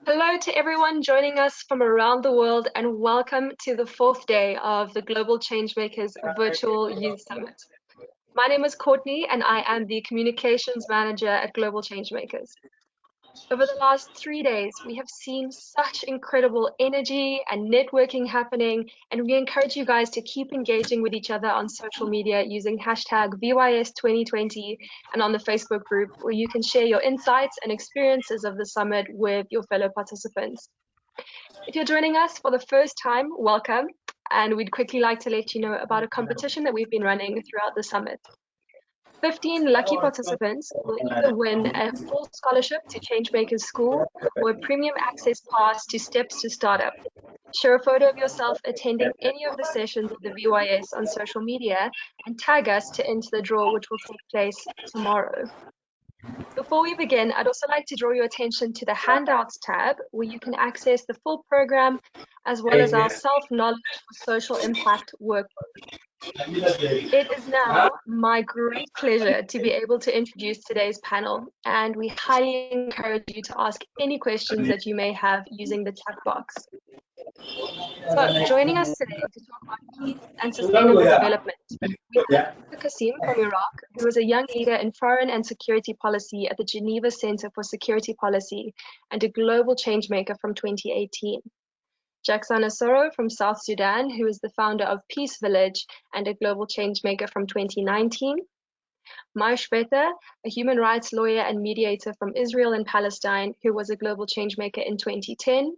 Hello to everyone joining us from around the world, and welcome to the fourth day of the Global Changemakers Virtual Youth Summit. My name is Courtney, and I am the Communications Manager at Global Changemakers. Over the last 3 days, we have seen such incredible energy and networking happening, and we encourage you guys to keep engaging with each other on social media using hashtag VYS2020 and on the Facebook group, where you can share your insights and experiences of the summit with your fellow participants. If you're joining us for the first time, welcome, and we'd quickly like to let you know about a competition that we've been running throughout the summit. 15 lucky participants will either win a full scholarship to Changemakers School or a premium access pass to Steps to Startup. Share a photo of yourself attending any of the sessions of the VYS on social media and tag us to enter the draw, which will take place tomorrow. Before we begin, I'd also like to draw your attention to the Handouts tab, where you can access the full program as well as our Self-Knowledge for Social Impact workbook. It is now my great pleasure to be able to introduce today's panel, and we highly encourage you to ask any questions that you may have using the chat box. So, joining us today to talk about peace and sustainable development, we have Kasim from Iraq, who is a young leader in foreign and security policy at the Geneva Center for Security Policy and a global changemaker from 2018. Jackson Asoro from South Sudan, who is the founder of Peace Village and a global changemaker from 2019. Mai Shweta, a human rights lawyer and mediator from Israel and Palestine, who was a global changemaker in 2010.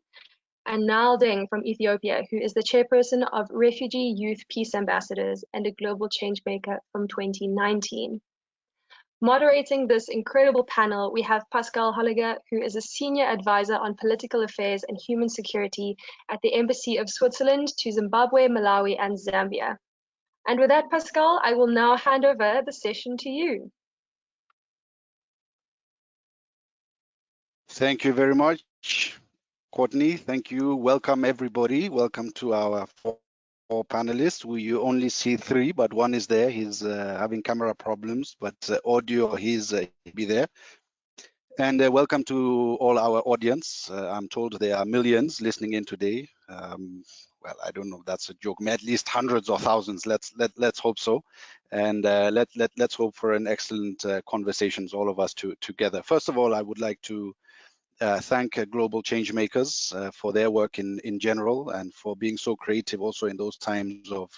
And Nal Deng from Ethiopia, who is the chairperson of Refugee Youth Peace Ambassadors and a global changemaker from 2019. Moderating this incredible panel, we have Pascal Holliger, who is a senior advisor on political affairs and human security at the Embassy of Switzerland to Zimbabwe, Malawi, and Zambia. And with that, Pascal, I will now hand over the session to you. Thank you very much, Courtney. Thank you. Welcome, everybody. Welcome to our four panelists. You only see three, but one is there. He's having camera problems, but audio, he'll be there. And welcome to all our audience. I'm told there are millions listening in today. Well, I don't know if that's a joke. At least hundreds or thousands. Let's hope so. And let's hope for an excellent conversations, all of us together. First of all, I would like to thank Global Changemakers for their work in general and for being so creative also in those times of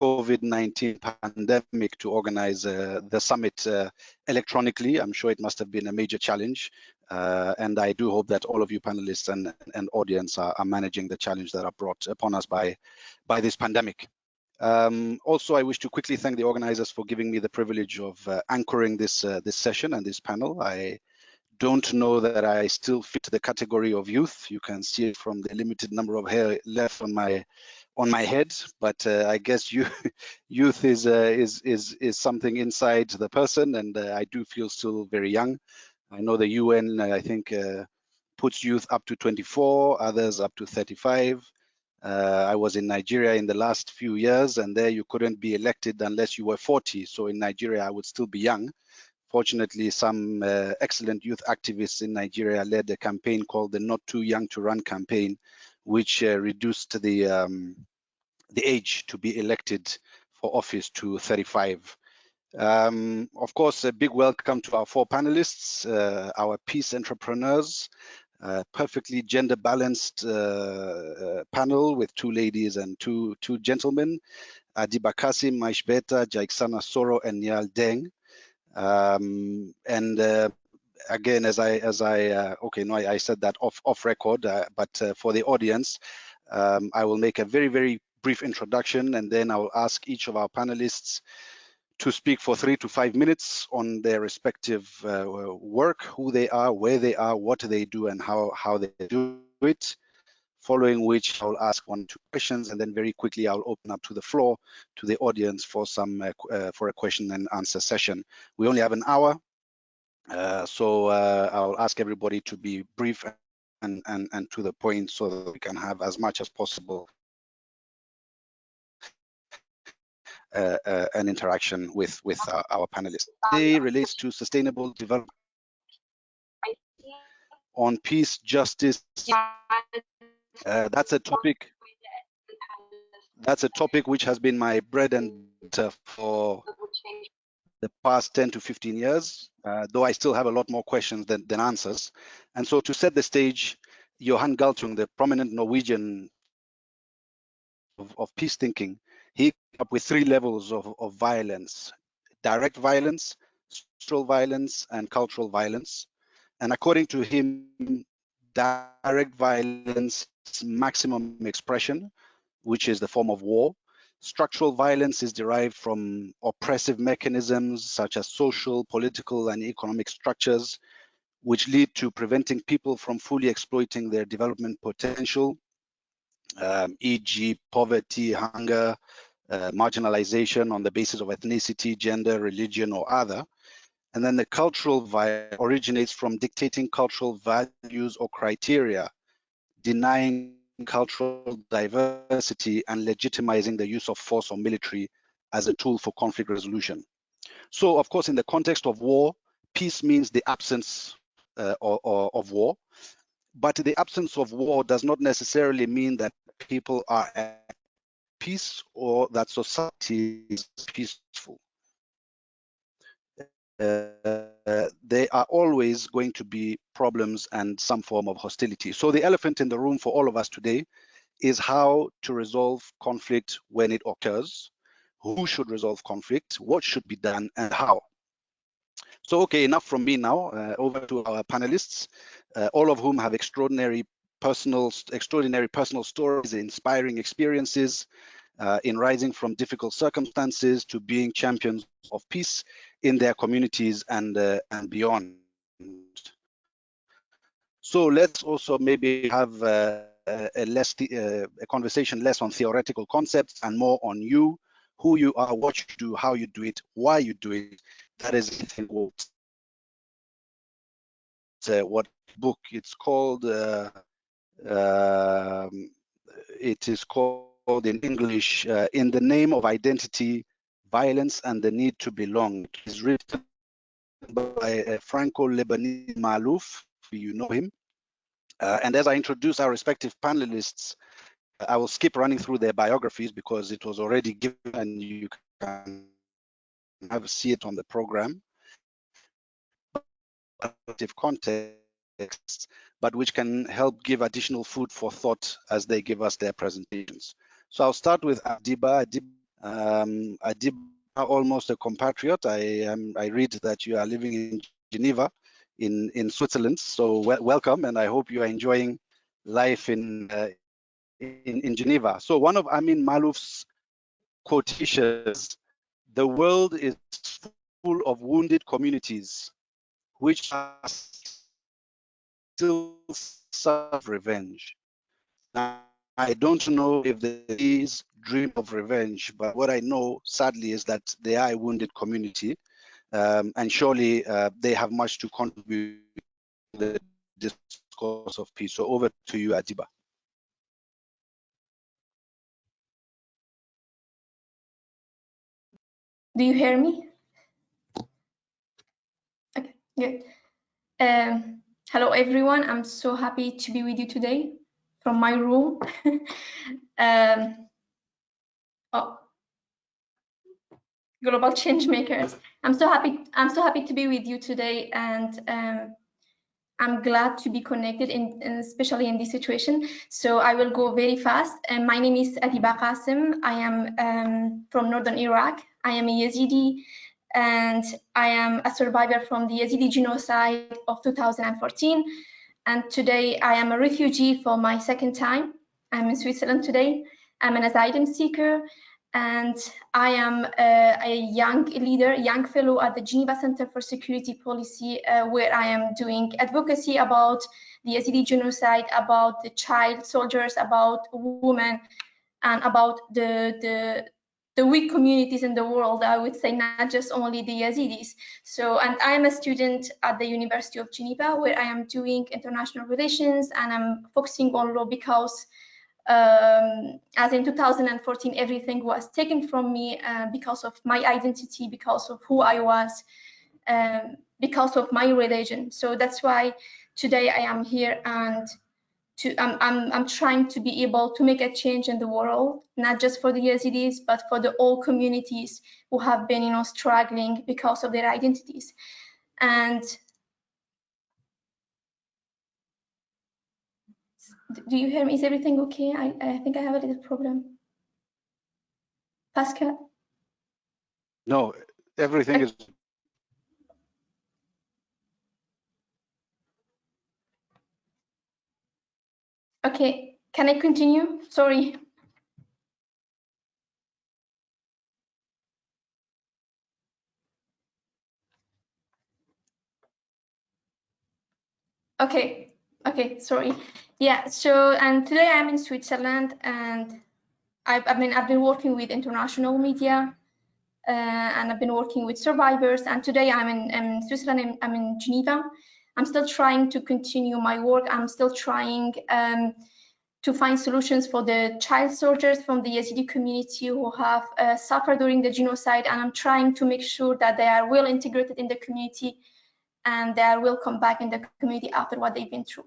COVID-19 pandemic to organize the summit electronically. I'm sure it must have been a major challenge. And I do hope that all of you panelists and audience are managing the challenge that are brought upon us by this pandemic. Also, I wish to quickly thank the organizers for giving me the privilege of anchoring this session and this panel. I don't know that I still fit the category of youth. You can see it from the limited number of hair left on my head, but I guess youth is something inside the person, and I do feel still very young. I know the UN, I think, puts youth up to 24, others up to 35. I was in Nigeria in the last few years, and there you couldn't be elected unless you were 40. So in Nigeria, I would still be young. Fortunately, some excellent youth activists in Nigeria led a campaign called the Not Too Young to Run campaign, which reduced the age to be elected for office to 35. Of course, a big welcome to our four panelists, our peace entrepreneurs, perfectly gender balanced panel with two ladies and two gentlemen, Adiba Kasim, Maishbeta, Jaiksana Soro, and Nial Deng. Again, I said that off record, but for the audience, I will make a very, very brief introduction, and then I will ask each of our panelists to speak for 3 to 5 minutes on their respective work, who they are, where they are, what they do, and how they do it. Following which, I'll ask 1 or 2 questions, and then very quickly I'll open up to the floor to the audience for for a question and answer session. We only have an hour, so I'll ask everybody to be brief and to the point, so that we can have as much as possible an interaction with our panelists. Today relates to sustainable development. on peace, justice. That's a topic which has been my bread and butter for the past 10 to 15 years, though I still have a lot more questions than answers. And so to set the stage, Johan Galtung, the prominent Norwegian of peace thinking, he came up with 3 levels of violence: direct violence, structural violence, and cultural violence. And according to him, direct violence is maximum expression, which is the form of war. Structural violence is derived from oppressive mechanisms such as social, political, and economic structures, which lead to preventing people from fully exploiting their development potential, e.g. poverty, hunger, marginalization on the basis of ethnicity, gender, religion, or other. And then the cultural violence originates from dictating cultural values or criteria, denying cultural diversity, and legitimizing the use of force or military as a tool for conflict resolution. So, of course, in the context of war, peace means the absence of war. But the absence of war does not necessarily mean that people are at peace or that society is peaceful. There are always going to be problems and some form of hostility. So the elephant in the room for all of us today is how to resolve conflict when it occurs, who should resolve conflict, what should be done, and how. So, okay, enough from me now. Over to our panelists, all of whom have extraordinary personal stories, inspiring experiences in rising from difficult circumstances to being champions of peace in their communities and beyond. So let's also maybe have a conversation less on theoretical concepts and more on you, who you are, what you do, how you do it, why you do it. That is, I think, what book it's called. It is called in English, In the Name of Identity, Violence and the Need to Belong. It is written by Franco-Lebanese Malouf, you know him. And as I introduce our respective panelists, I will skip running through their biographies because it was already given and you can see it on the program. Context, but which can help give additional food for thought as they give us their presentations. So I'll start with Adiba. Adiba, almost a compatriot. I read that you are living in Geneva, in Switzerland. So welcome, and I hope you are enjoying life in Geneva. So one of Amin Malouf's quotations: "The world is full of wounded communities which are still serve revenge." Now, I don't know if these dream of revenge, but what I know, sadly, is that they are a wounded community, and surely they have much to contribute to the discourse of peace. So over to you, Adiba. Do you hear me? Okay, good. Hello, everyone. I'm so happy to be with you today from my room. Global Changemakers. I'm so happy to be with you today, and I'm glad to be connected, especially in this situation. So I will go very fast. My name is Adiba Qasim. I am from northern Iraq. I am a Yazidi, and I am a survivor from the Yazidi genocide of 2014. And today I am a refugee for my second time. I'm in Switzerland today. I'm an asylum seeker, and I am a young leader, young fellow at the Geneva Center for Security Policy, where I am doing advocacy about the Yazidi genocide, about the child soldiers, about women, and about the weak communities in the world, I would say, not just only the Yazidis. So, and I'm a student at the University of Geneva, where I am doing international relations, and I'm focusing on law because as in 2014, everything was taken from me because of my identity, because of who I was, because of my religion. So that's why today I am here, and I'm trying to be able to make a change in the world, not just for the Yazidis, but for the all communities who have been, struggling because of their identities. And do you hear me? Is everything okay? I think I have a little problem. Pascal? No, everything is. Okay, can I continue? Sorry. Okay, sorry. Yeah, so, and today I'm in Switzerland, and I've been working with international media, and I've been working with survivors, and today I'm in Switzerland. I'm in Geneva. I'm still trying to continue my work. I'm still trying to find solutions for the child soldiers from the Yazidi community who have suffered during the genocide, and I'm trying to make sure that they are well integrated in the community and they will come back in the community after what they've been through.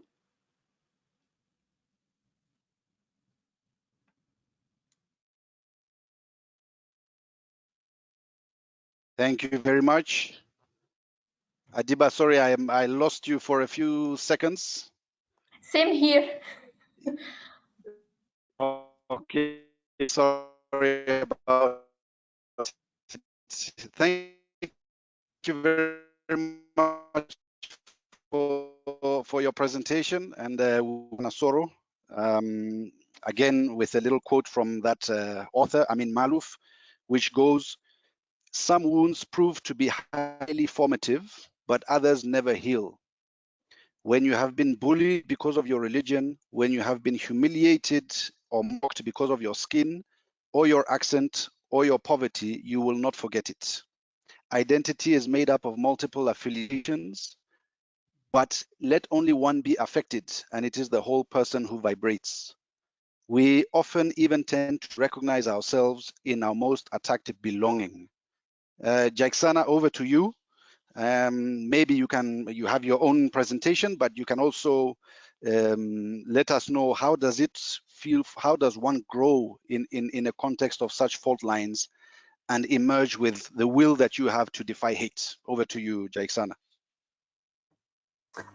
Thank you very much. Adiba, sorry, I lost you for a few seconds. Same here. Okay, sorry about it. Thank you very much for your presentation, and Nasoro, again with a little quote from that author, Amin Malouf, which goes, "Some wounds prove to be highly formative, but others never heal. When you have been bullied because of your religion, when you have been humiliated or mocked because of your skin or your accent or your poverty, you will not forget it. Identity is made up of multiple affiliations, but let only one be affected, and it is the whole person who vibrates. We often even tend to recognize ourselves in our most attractive belonging." Jacksana, over to you. Maybe you have your own presentation, but you can also let us know, how does it feel, how does one grow in a context of such fault lines and emerge with the will that you have to defy hate? Over to you, Jacksana.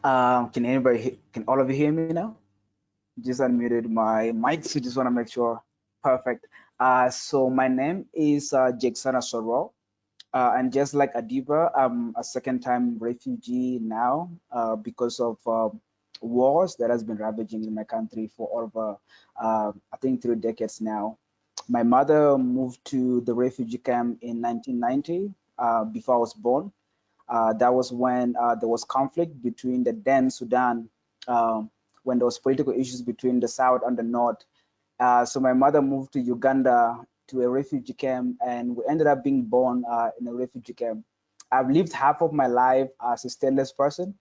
Can all of you hear me now? Just unmuted my mic, so just want to make sure. Perfect. So my name is Jacksana Soro. And just like Adiba, I'm a second-time refugee now because of wars that has been ravaging in my country for over, I think, 3 decades now. My mother moved to the refugee camp in 1990 before I was born. That was when there was conflict between the then Sudan, when there was political issues between the South and the North. So my mother moved to Uganda to a refugee camp, and we ended up being born in a refugee camp. I've lived half of my life as a stateless person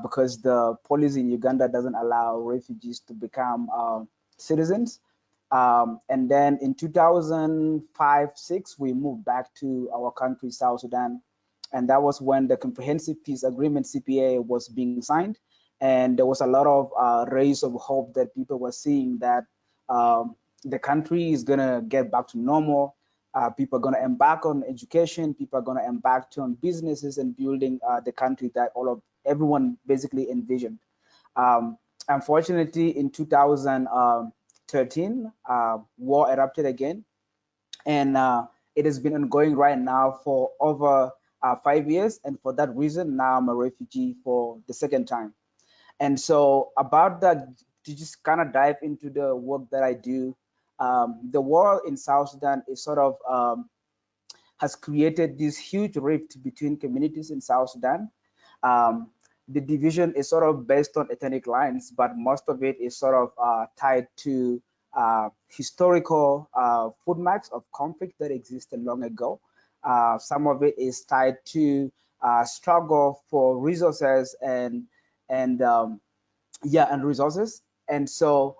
because the policy in Uganda doesn't allow refugees to become citizens. And then in 2005-6, we moved back to our country, South Sudan. And that was when the Comprehensive Peace Agreement, CPA, was being signed. And there was a lot of rays of hope that people were seeing that the country is going to get back to normal. People are going to embark on education. People are going to embark on businesses and building the country that everyone basically envisioned. Unfortunately, in 2013, war erupted again, and it has been ongoing right now for over 5 years. And for that reason, now I'm a refugee for the second time. And so about that, to just kind of dive into the work that I do, the war in South Sudan is sort of has created this huge rift between communities in South Sudan. Um, the division is sort of based on ethnic lines, but most of it is sort of tied to historical footmarks of conflict that existed long ago. Some of it is tied to struggle for resources and yeah, and resources. And so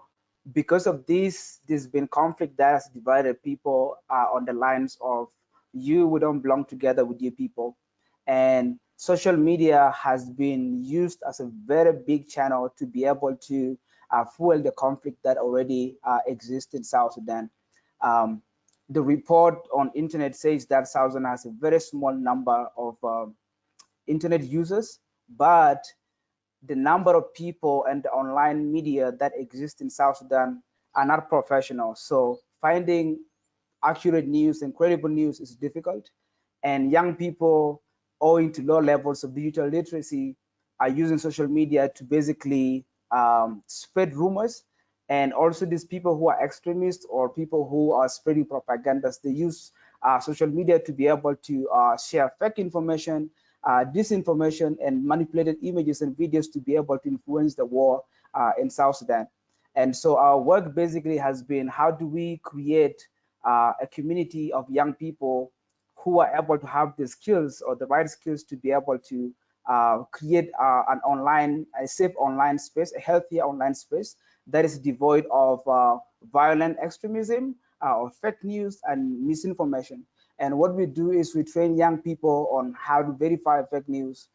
because of this, there's been conflict that has divided people on the lines of, we don't belong together with you people. And social media has been used as a very big channel to be able to fuel the conflict that already exists in South Sudan. The report on internet says that South Sudan has a very small number of internet users, but the number of people and the online media that exist in South Sudan are not professional. So finding accurate news and credible news is difficult. And young people, owing to low levels of digital literacy, are using social media to basically spread rumors. And also these people who are extremists or people who are spreading propagandas, they use social media to be able to share fake information, disinformation, and manipulated images and videos to be able to influence the war in South Sudan. And so our work basically has been, how do we create a community of young people who are able to have the skills or the right skills to be able to create a safe online space, a healthier online space that is devoid of violent extremism or fake news and misinformation. And what we do is we train young people on how to verify fake news,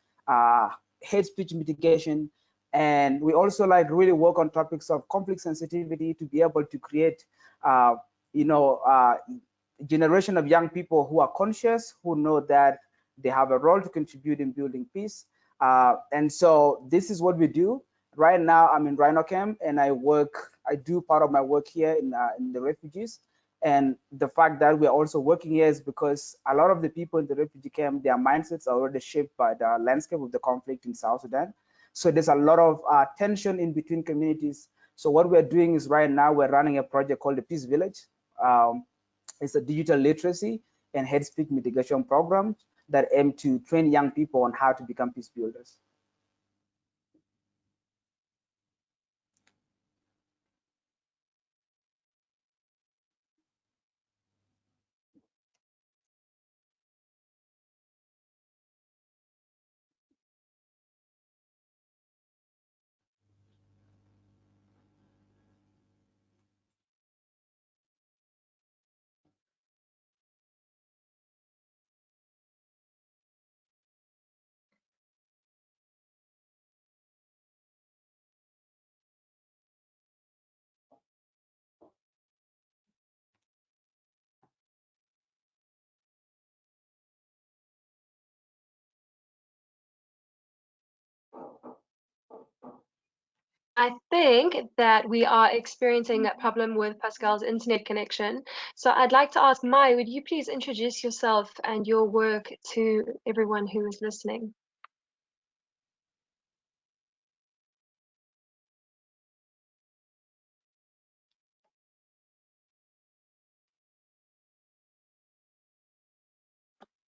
hate speech mitigation, and we also like really work on topics of conflict sensitivity to be able to create generation of young people who are conscious, who know that they have a role to contribute in building peace. And so this is what we do. Right now, I'm in Rhino Camp, and I do part of my work here in the refugees. And the fact that we're also working here is because a lot of the people in the refugee camp, their mindsets are already shaped by the landscape of the conflict in South Sudan. So there's a lot of tension in between communities. So what we're doing is right now we're running a project called the Peace Village. It's a digital literacy and hate speech mitigation program that aim to train young people on how to become peace builders. I think that we are experiencing a problem with Pascal's internet connection. So I'd like to ask Mai, would you please introduce yourself and your work to everyone who is listening?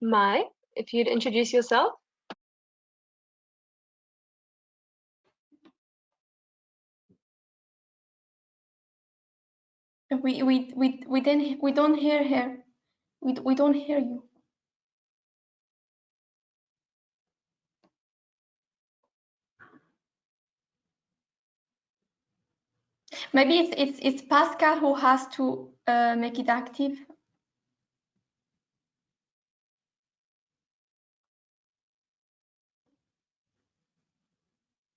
Mai, if you'd introduce yourself. We don't hear her. We don't hear you. Maybe it's Pascal who has to make it active.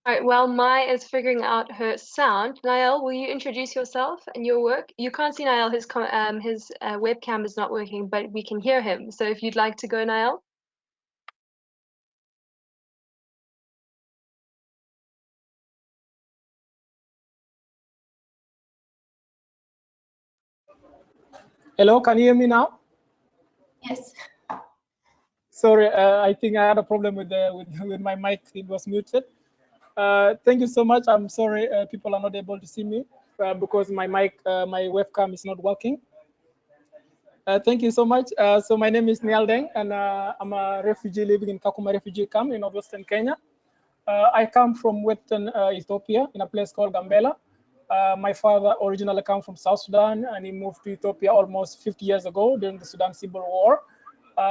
All right, while Mai is figuring out her sound, Niall, will you introduce yourself and your work? You can't see Niall, his webcam is not working, but we can hear him. So if you'd like to go, Niall. Hello, can you hear me now? Yes. Sorry, I think I had a problem with my mic. It was muted. Thank you so much. I'm sorry people are not able to see me because my webcam is not working. Thank you so much. So my name is Niall Deng, and I'm a refugee living in Kakuma refugee camp in northwestern Kenya. I come from Western Ethiopia in a place called Gambela. My father originally came from South Sudan, and he moved to Ethiopia almost 50 years ago during the Sudan Civil War.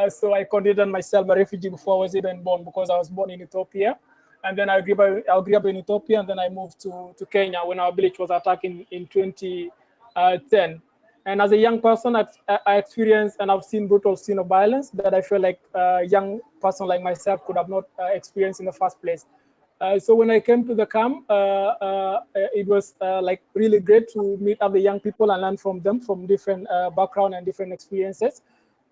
So I considered myself a refugee before I was even born, because I was born in Ethiopia. And then I grew up in Ethiopia, and then I moved to Kenya when our village was attacked in 2010. And as a young person, I experienced and I've seen brutal scene of violence that I feel like a young person like myself could have not experienced in the first place. So when I came to the camp, it was like really great to meet other young people and learn from them from different background and different experiences.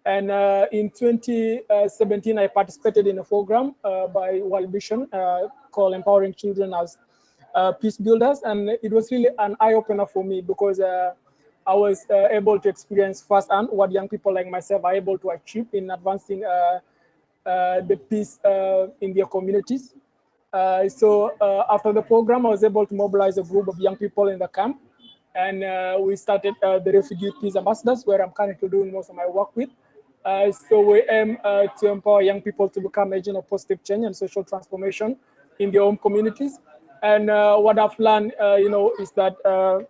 And in 2017, I participated in a program by World Vision called Empowering Children as Peace Builders. And it was really an eye-opener for me because I was able to experience firsthand what young people like myself are able to achieve in advancing the peace in their communities. So after the program, I was able to mobilize a group of young people in the camp. And we started the Refugee Peace Ambassadors, where I'm currently doing most of my work with. So we aim to empower young people to become agents of positive change and social transformation in their own communities. And what I've learned, is that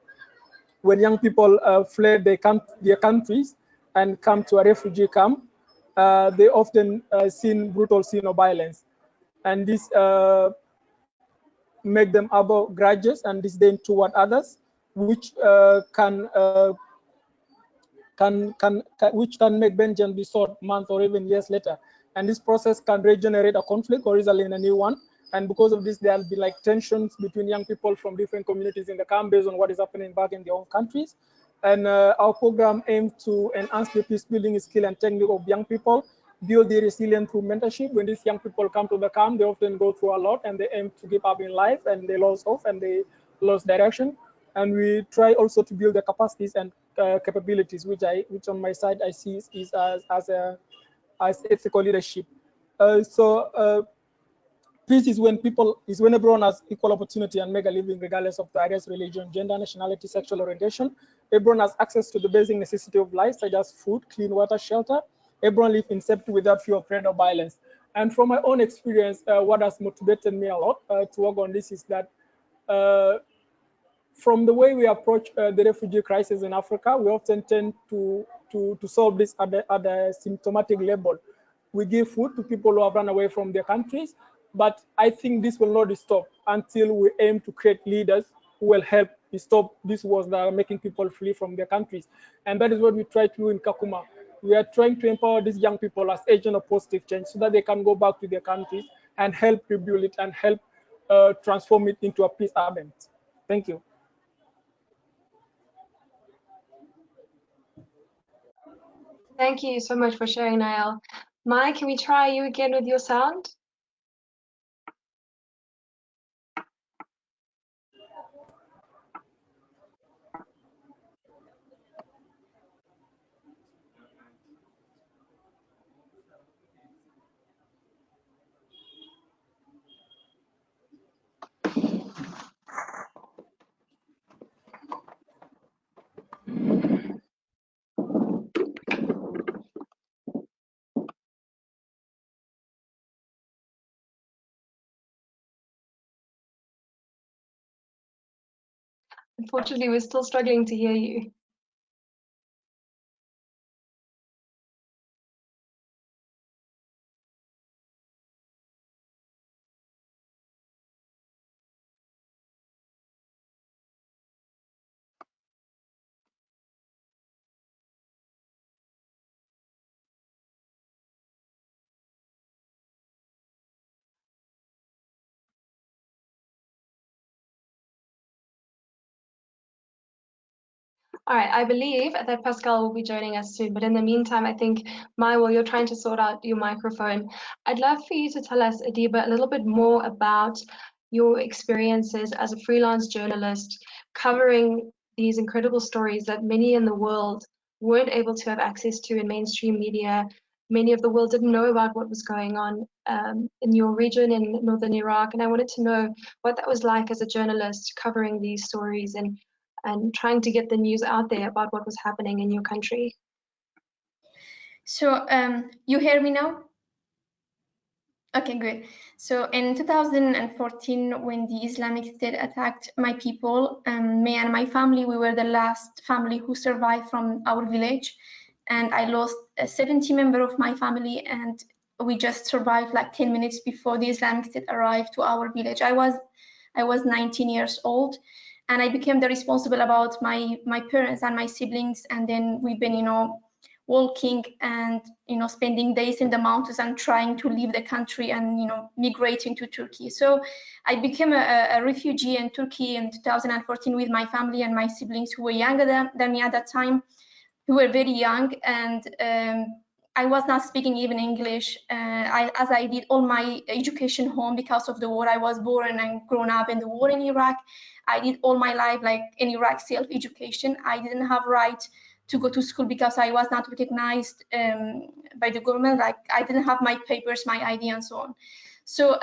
when young people fled their countries and come to a refugee camp, they often seen brutal scene of violence. And this make them harbor grudges and disdain toward others, which which can make vengeance be sought months or even years later. And this process can regenerate a conflict or result in a new one. And because of this, there'll be like tensions between young people from different communities in the camp based on what is happening back in their own countries. And our program aims to enhance the peace building skill and technique of young people, build the resilience through mentorship. When these young people come to the camp, they often go through a lot and they aim to give up in life and they lose hope and they lose direction. And we try also to build the capacities and capabilities, which on my side I see is as ethical leadership. Peace is when everyone has equal opportunity and make a living regardless of various religion, gender, nationality, sexual orientation. Everyone has access to the basic necessity of life, such as food, clean water, shelter. Everyone lives in safety without fear of threat or violence. And from my own experience, what has motivated me a lot to work on this is that from the way we approach the refugee crisis in Africa, we often tend to solve this at the symptomatic level. We give food to people who have run away from their countries, but I think this will not stop until we aim to create leaders who will help stop these wars that are making people flee from their countries. And that is what we try to do in Kakuma. We are trying to empower these young people as agents of positive change so that they can go back to their countries and help rebuild it and help transform it into a peace haven. Thank you. Thank you so much for sharing, Nael. Mai, can we try you again with your sound? Unfortunately, we're still struggling to hear you. All right, I believe that Pascal will be joining us soon, but in the meantime, I think, Mai, while you're trying to sort out your microphone, I'd love for you to tell us, Adiba, a little bit more about your experiences as a freelance journalist covering these incredible stories that many in the world weren't able to have access to in mainstream media. Many of the world didn't know about what was going on in your region in northern Iraq, and I wanted to know what that was like as a journalist covering these stories and trying to get the news out there about what was happening in your country. So you hear me now? Okay, great. So in 2014, when the Islamic State attacked my people, me and my family, we were the last family who survived from our village. And I lost 70 members of my family, and we just survived like 10 minutes before the Islamic State arrived to our village. I was 19 years old. and I became the responsible about my parents and my siblings. And then we've been, walking and, spending days in the mountains and trying to leave the country and, migrating to Turkey. So I became a refugee in Turkey in 2014 with my family and my siblings who were younger than me at that time, who were very young. And I was not speaking even English, as I did all my education home because of the war. I was born and grown up in the war in Iraq. I did all my life like in Iraq self-education. I didn't have right to go to school because I was not recognized by the government. Like I didn't have my papers, my ID, and so on. So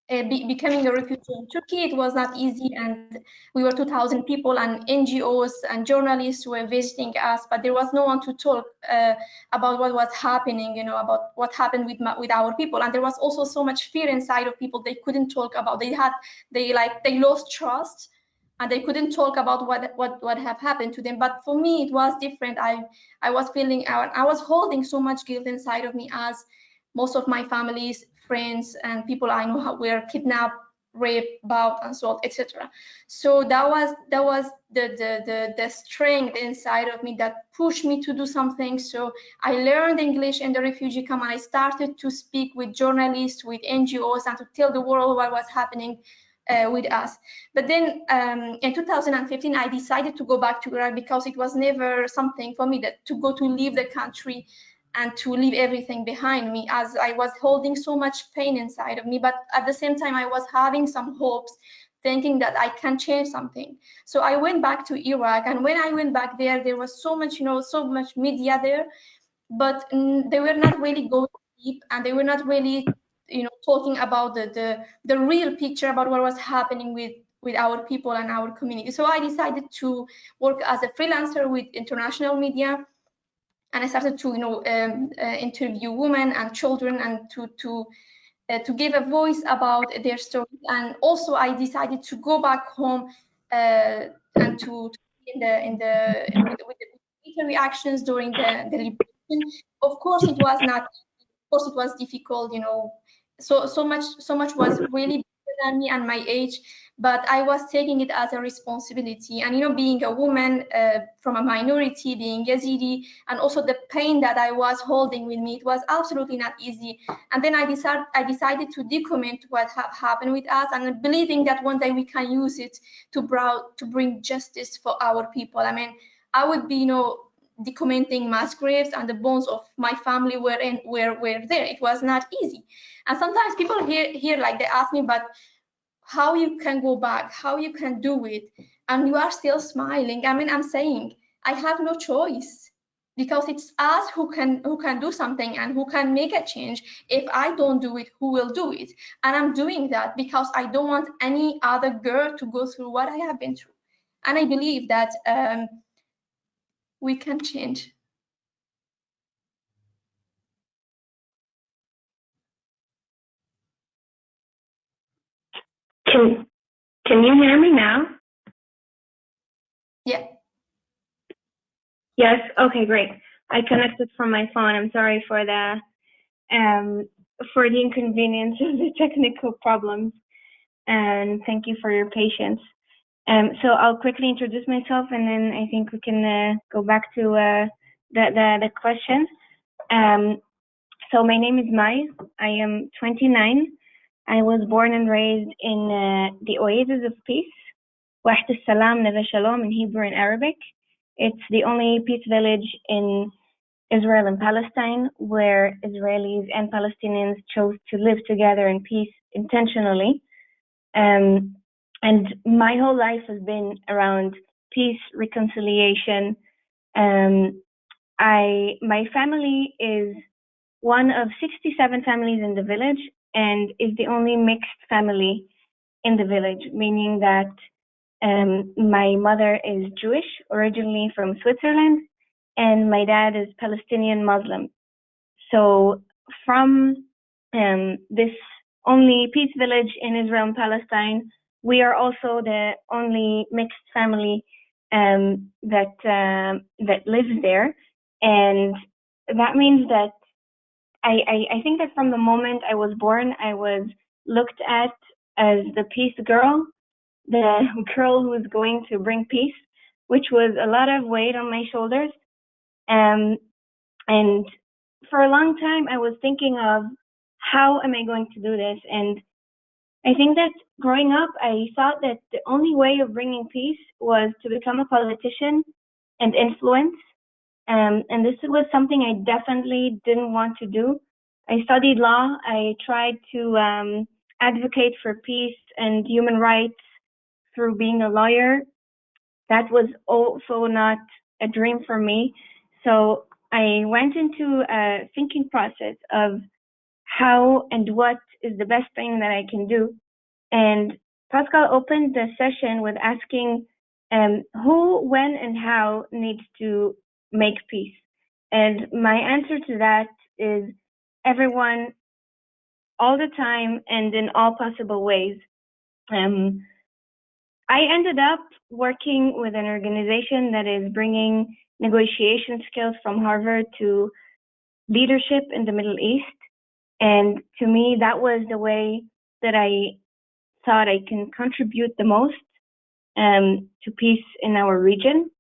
becoming a refugee in Turkey, it was not easy, and we were 2,000 people, and NGOs and journalists were visiting us, but there was no one to talk about what was happening, about what happened with our people. And there was also so much fear inside of people. They couldn't talk about. They lost trust, and they couldn't talk about what have happened to them. But for me, it was different. I was feeling, I was holding so much guilt inside of me, as most of my family's friends and people I know were kidnapped, raped, bound, and so on, etc. So that was the strength inside of me that pushed me to do something. So I learned English in the refugee camp, and I started to speak with journalists, with NGOs, and to tell the world what was happening with us. But then in 2015, I decided to go back to Iraq because it was never something for me that to go to leave the country and to leave everything behind me, as I was holding so much pain inside of me. But at the same time, I was having some hopes, thinking that I can change something. So I went back to Iraq, and when I went back there was so much, so much media there, but they were not really going deep, and they were not really, talking about the real picture about what was happening with our people and our community. So I decided to work as a freelancer with international media, and I started to, interview women and children, and to give a voice about their stories. And also, I decided to go back home and to be with the media reactions during the liberation. Of course, it was not. Of course, it was difficult. So much was really bigger than me and my age, but I was taking it as a responsibility. And being a woman from a minority, being Yazidi, and also the pain that I was holding with me, it was absolutely not easy. And then I decided to document what have happened with us, and believing that one day we can use it to bring justice for our people. I mean, I would be, documenting mass graves, and the bones of my family were there. It was not easy. And sometimes people here like they ask me, but how you can go back, how you can do it, and you are still smiling. I mean, I'm saying I have no choice, because it's us who can do something and who can make a change. If I don't do it, who will do it? And I'm doing that because I don't want any other girl to go through what I have been through. And I believe that we can change. Can you hear me now? Yeah. Yes. Okay, great. I connected from my phone. I'm sorry for the inconvenience of the technical problems, and thank you for your patience. So I'll quickly introduce myself, and then I think we can go back to the question. So my name is Mai. I am 29. I was born and raised in the Oasis of Peace, Waht al-Salam, Neve Shalom in Hebrew and Arabic. It's the only peace village in Israel and Palestine where Israelis and Palestinians chose to live together in peace intentionally. And my whole life has been around peace, reconciliation. My family is one of 67 families in the village, and is the only mixed family in the village, meaning that my mother is Jewish, originally from Switzerland, and my dad is Palestinian Muslim. So from this only peace village in Israel and Palestine, we are also the only mixed family that lives there. And that means that I think that from the moment I was born, I was looked at as the peace girl, the girl who was going to bring peace, which was a lot of weight on my shoulders. And for a long time, I was thinking of how am I going to do this? And I think that growing up, I thought that the only way of bringing peace was to become a politician and influence. And this was something I definitely didn't want to do. I studied law. I tried to advocate for peace and human rights through being a lawyer. That was also not a dream for me. So I went into a thinking process of how and what is the best thing that I can do. And Pascal opened the session with asking who, when, and how needs to make peace. And my answer to that is everyone, all the time, and in all possible ways. I ended up working with an organization that is bringing negotiation skills from Harvard to leadership in the Middle East. And to me, that was the way that I thought I can contribute the most to peace in our region.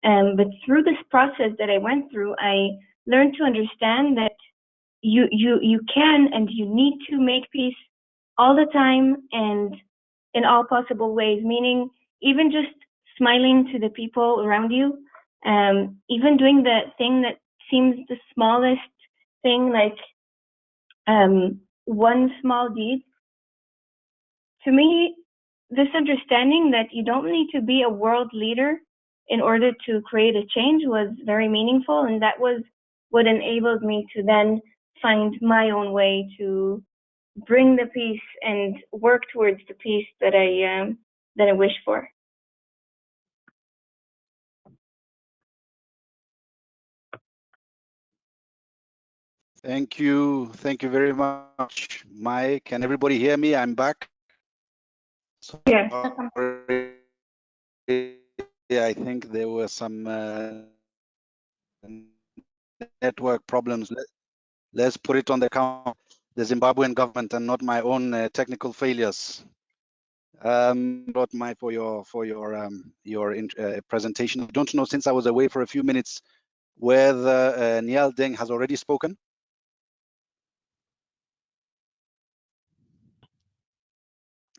But through this process that I went through, I learned to understand that you can and you need to make peace all the time and in all possible ways, meaning even just smiling to the people around you, even doing the thing that seems the smallest thing, like one small deed. To me, this understanding that you don't need to be a world leader in order to create a change was very meaningful, and that was what enabled me to then find my own way to bring the peace and work towards the peace that I wish for. Thank you very much, Mike. Can everybody hear me? I'm back. Yes. I think there were some network problems. Let's put it on the account the Zimbabwean government and not my own technical failures. Lord Mike, for your presentation. I don't know, since I was away for a few minutes, whether Niall Deng has already spoken.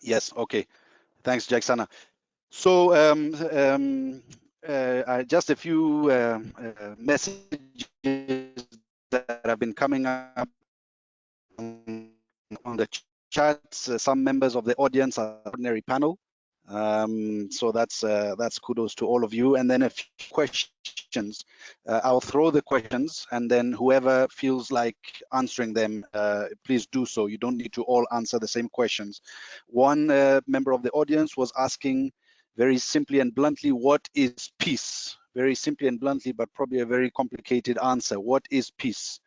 Yes. Okay. Thanks, Jacksana. So just a few messages that have been coming up on the chats. Some members of the audience are ordinary panel. So that's kudos to all of you. And then a few questions. I'll throw the questions, and then whoever feels like answering them, please do so. You don't need to all answer the same questions. One member of the audience was asking very simply and bluntly, what is peace? Very simply and bluntly, but probably a very complicated answer. What is peace?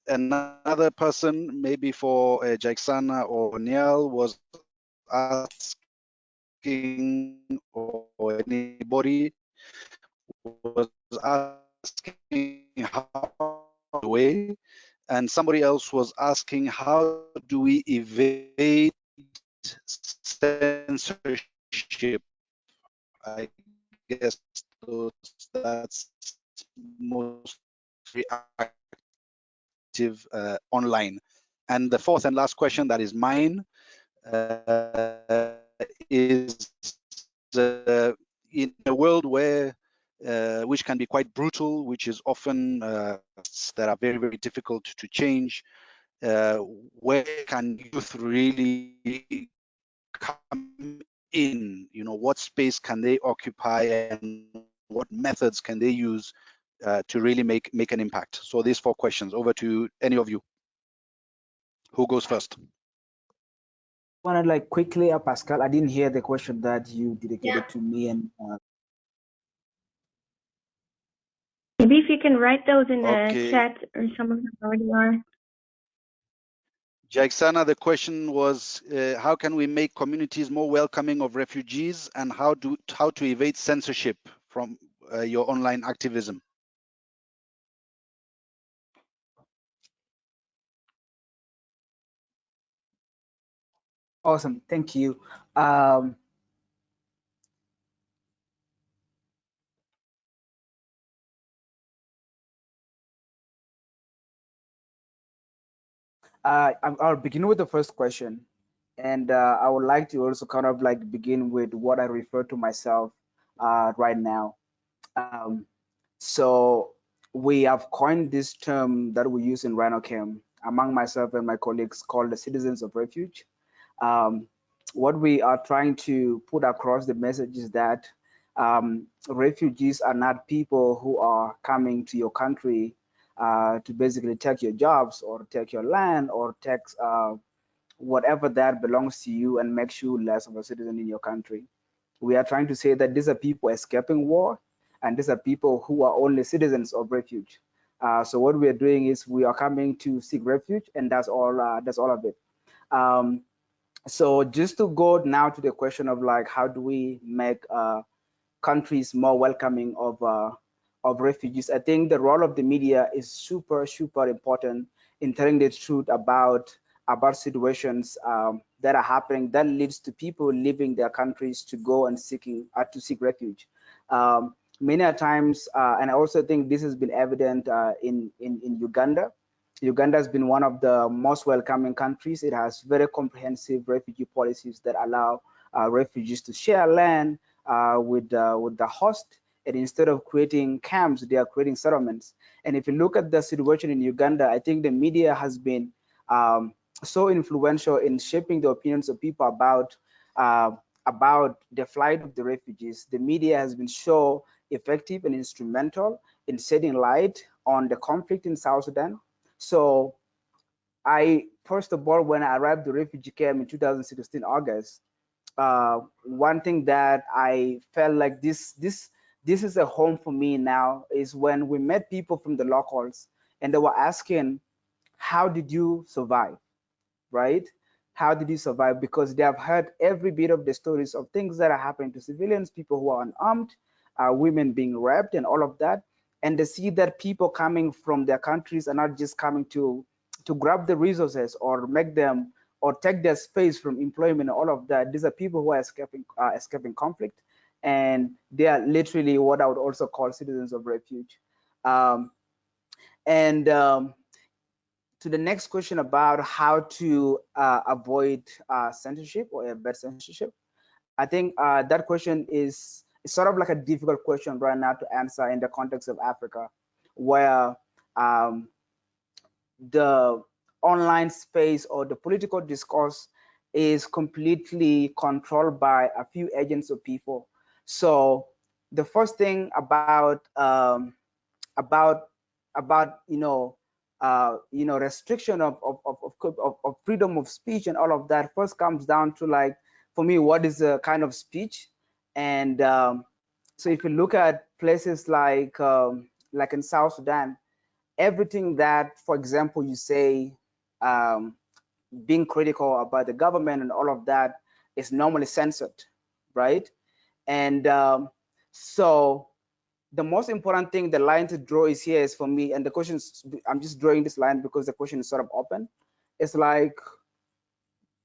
Another person, maybe for Jacksana or Niall, was asking, or anybody was asking how way, and somebody else was asking how do we evade censorship? I guess that's most active online. And the fourth and last question, that is mine, is in a world where which can be quite brutal, which is often that are very, very difficult to change, where can youth really come in? You know, what space can they occupy, and what methods can they use to really make an impact? So these four questions, over to any of you. Who goes first? I want to like quickly, Pascal, I didn't hear the question that you dedicated to me, and Maybe if you can write those in Okay. the chat, or some of them already are. Jacksana, the question was, how can we make communities more welcoming of refugees, and how to evade censorship from your online activism? Awesome, thank you. I'll begin with the first question, and I would like to also kind of like begin with what I refer to myself right now. Um, so we have coined this term that we use in RhinoCam among myself and my colleagues called the citizens of refuge. Um, what we are trying to put across the message is that refugees are not people who are coming to your country to basically take your jobs or take your land or take whatever that belongs to you and makes you less of a citizen in your country. We are trying to say that these are people escaping war, and these are people who are only citizens of refuge. So what we are doing is we are coming to seek refuge, and that's all. That's all of it. Um, so just to go now to the question of like, how do we make countries more welcoming of refugees? I think the role of the media is super important in telling the truth about situations that are happening that leads to people leaving their countries to go and to seek refuge. Many a times, and I also think this has been evident in Uganda. Uganda has been one of the most welcoming countries. It has very comprehensive refugee policies that allow refugees to share land with the host. And instead of creating camps, they are creating settlements. And if you look at the situation in Uganda, I think the media has been so influential in shaping the opinions of people about the flight of the refugees. The media has been so effective and instrumental in shedding light on the conflict in South Sudan. So I, first of all, when I arrived at the refugee camp in 2016 August, one thing that I felt like this is a home for me now is when we met people from the locals and they were asking, how did you survive, right? How did you survive? Because they have heard every bit of the stories of things that are happening to civilians, people who are unarmed, women being raped and all of that. And they see that people coming from their countries are not just coming to grab the resources or make them or take their space from employment and all of that. These are people who are escaping conflict, and they are literally what I would also call citizens of refuge. Um, and To the next question about how to avoid censorship or embed censorship, I think that question is sort of like a difficult question right now to answer in the context of Africa, where um, the online space or the political discourse is completely controlled by a few agents of people. So the first thing about restriction of freedom of speech and all of that first comes down to, like, for me, what is a kind of speech? And so if you look at places like in South Sudan, everything that, for example, you say, um, being critical about the government and all of that is normally censored, right? And so the most important thing, the line to draw is here is, for me, and the question is, I'm just drawing this line because the question is sort of open. It's like,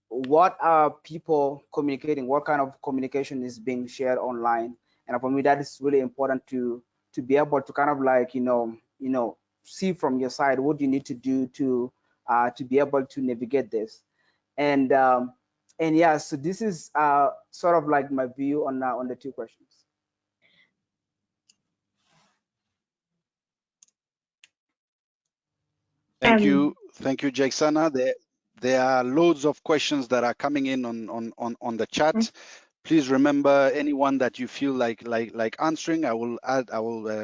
what are people communicating? What kind of communication is being shared online? And for me, that is really important to be able to kind of like, see from your side what you need to do to be able to navigate this. And yeah, so this is sort of like my view on the two questions. Thank you, Jacksana. There are loads of questions that are coming in on the chat. Please remember, anyone that you feel like answering, I will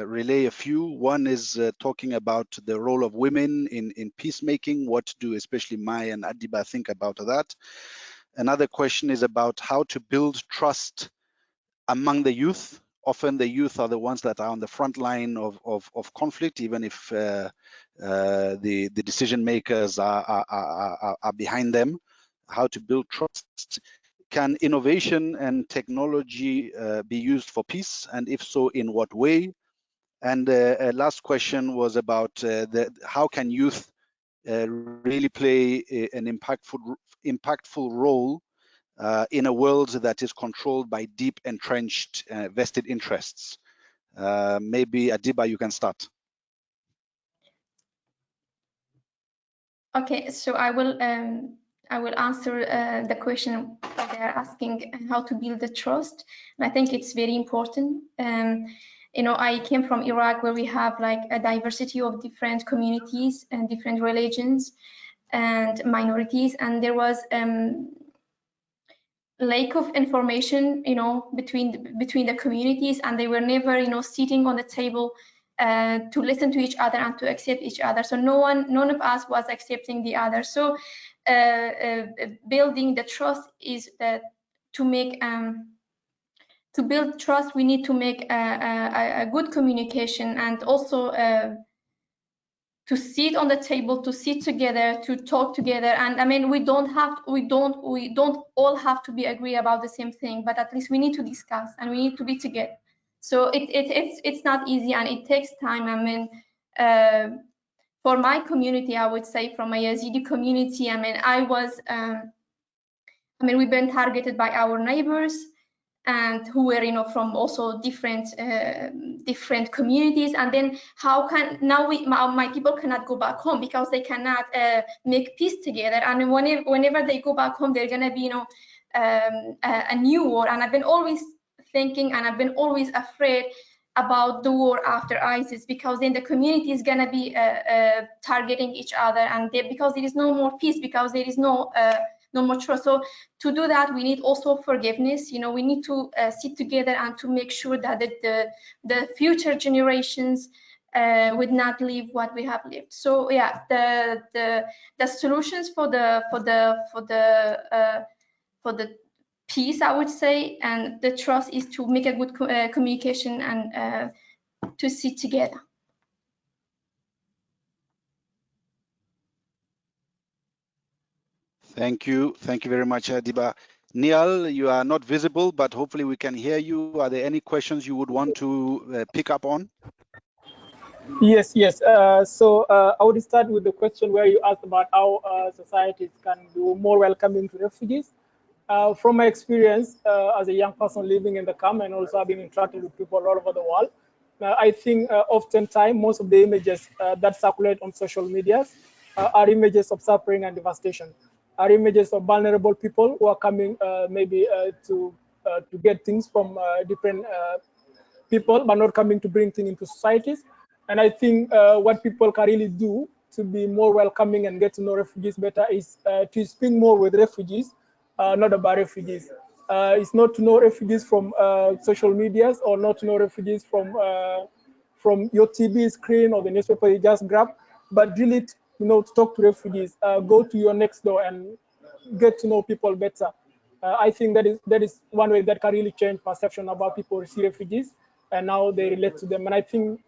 relay a few. One is talking about the role of women in peacemaking. What do especially Mai and Adiba think about that? Another question is about how to build trust among the youth. Often the youth are the ones that are on the front line of conflict, even if the decision makers are behind them. How to build trust. Can innovation and technology be used for peace? And if so, in what way? And last question was about how can youth really play an impactful role in a world that is controlled by deep entrenched vested interests? Maybe Adiba, you can start. Okay, so I will answer the question they're asking, how to build the trust. And I think it's very important. You know, I came from Iraq, where we have like a diversity of different communities and different religions and minorities, and there was lack of information, you know, between the communities, and they were never, you know, sitting on the table to listen to each other and to accept each other. So none of us was accepting the other. So building the trust is that to build trust, we need to make a good communication, and also to sit on the table, to sit together, to talk together. And I mean, we don't all have to be agree about the same thing, but at least we need to discuss and we need to be together. So it's not easy, and it takes time. I mean, for my community, I would say, from my Yazidi community, I mean, we've been targeted by our neighbors, and who were, you know, from also different communities. And then how can now my people cannot go back home because they cannot make peace together. And whenever they go back home, they're gonna be, you know, a new war. And I've been always thinking, and I've been always afraid about the war after ISIS, because then the community is gonna be targeting each other, and because there is no more peace, because there is no more trust. So to do that, we need also forgiveness. You know, we need to sit together and to make sure that the future generations would not live what we have lived. So yeah, the solutions for the peace, I would say, and the trust, is to make a good communication and to sit together. Thank you very much, Adiba. Niall, you are not visible, but hopefully we can hear you. Are there any questions you would want to pick up on? Yes. So I would start with the question where you asked about how societies can be more welcoming to refugees. From my experience as a young person living in the camp, and also having interacted with people all over the world, I think oftentimes most of the images that circulate on social media are images of suffering and devastation, are images of vulnerable people who are coming maybe to get things from different people, but not coming to bring things into societies. And I think what people can really do to be more welcoming and get to know refugees better is to speak more with refugees, not about refugees. It's not to know refugees from social medias, or not to know refugees from your TV screen or the newspaper you just grab, but really, to talk to refugees. Go to your next door and get to know people better. I think that is one way that can really change perception about people who see refugees and how they relate to them. And I think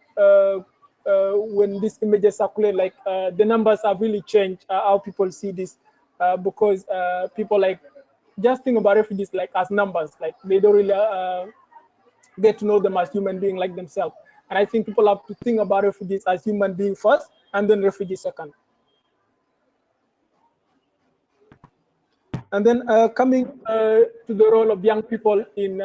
when these images circulate, like the numbers have really changed how people see this, because people just think about refugees like as numbers, like they don't really get to know them as human beings like themselves. And I think people have to think about refugees as human beings first, and then refugees second. And then coming to the role of young people in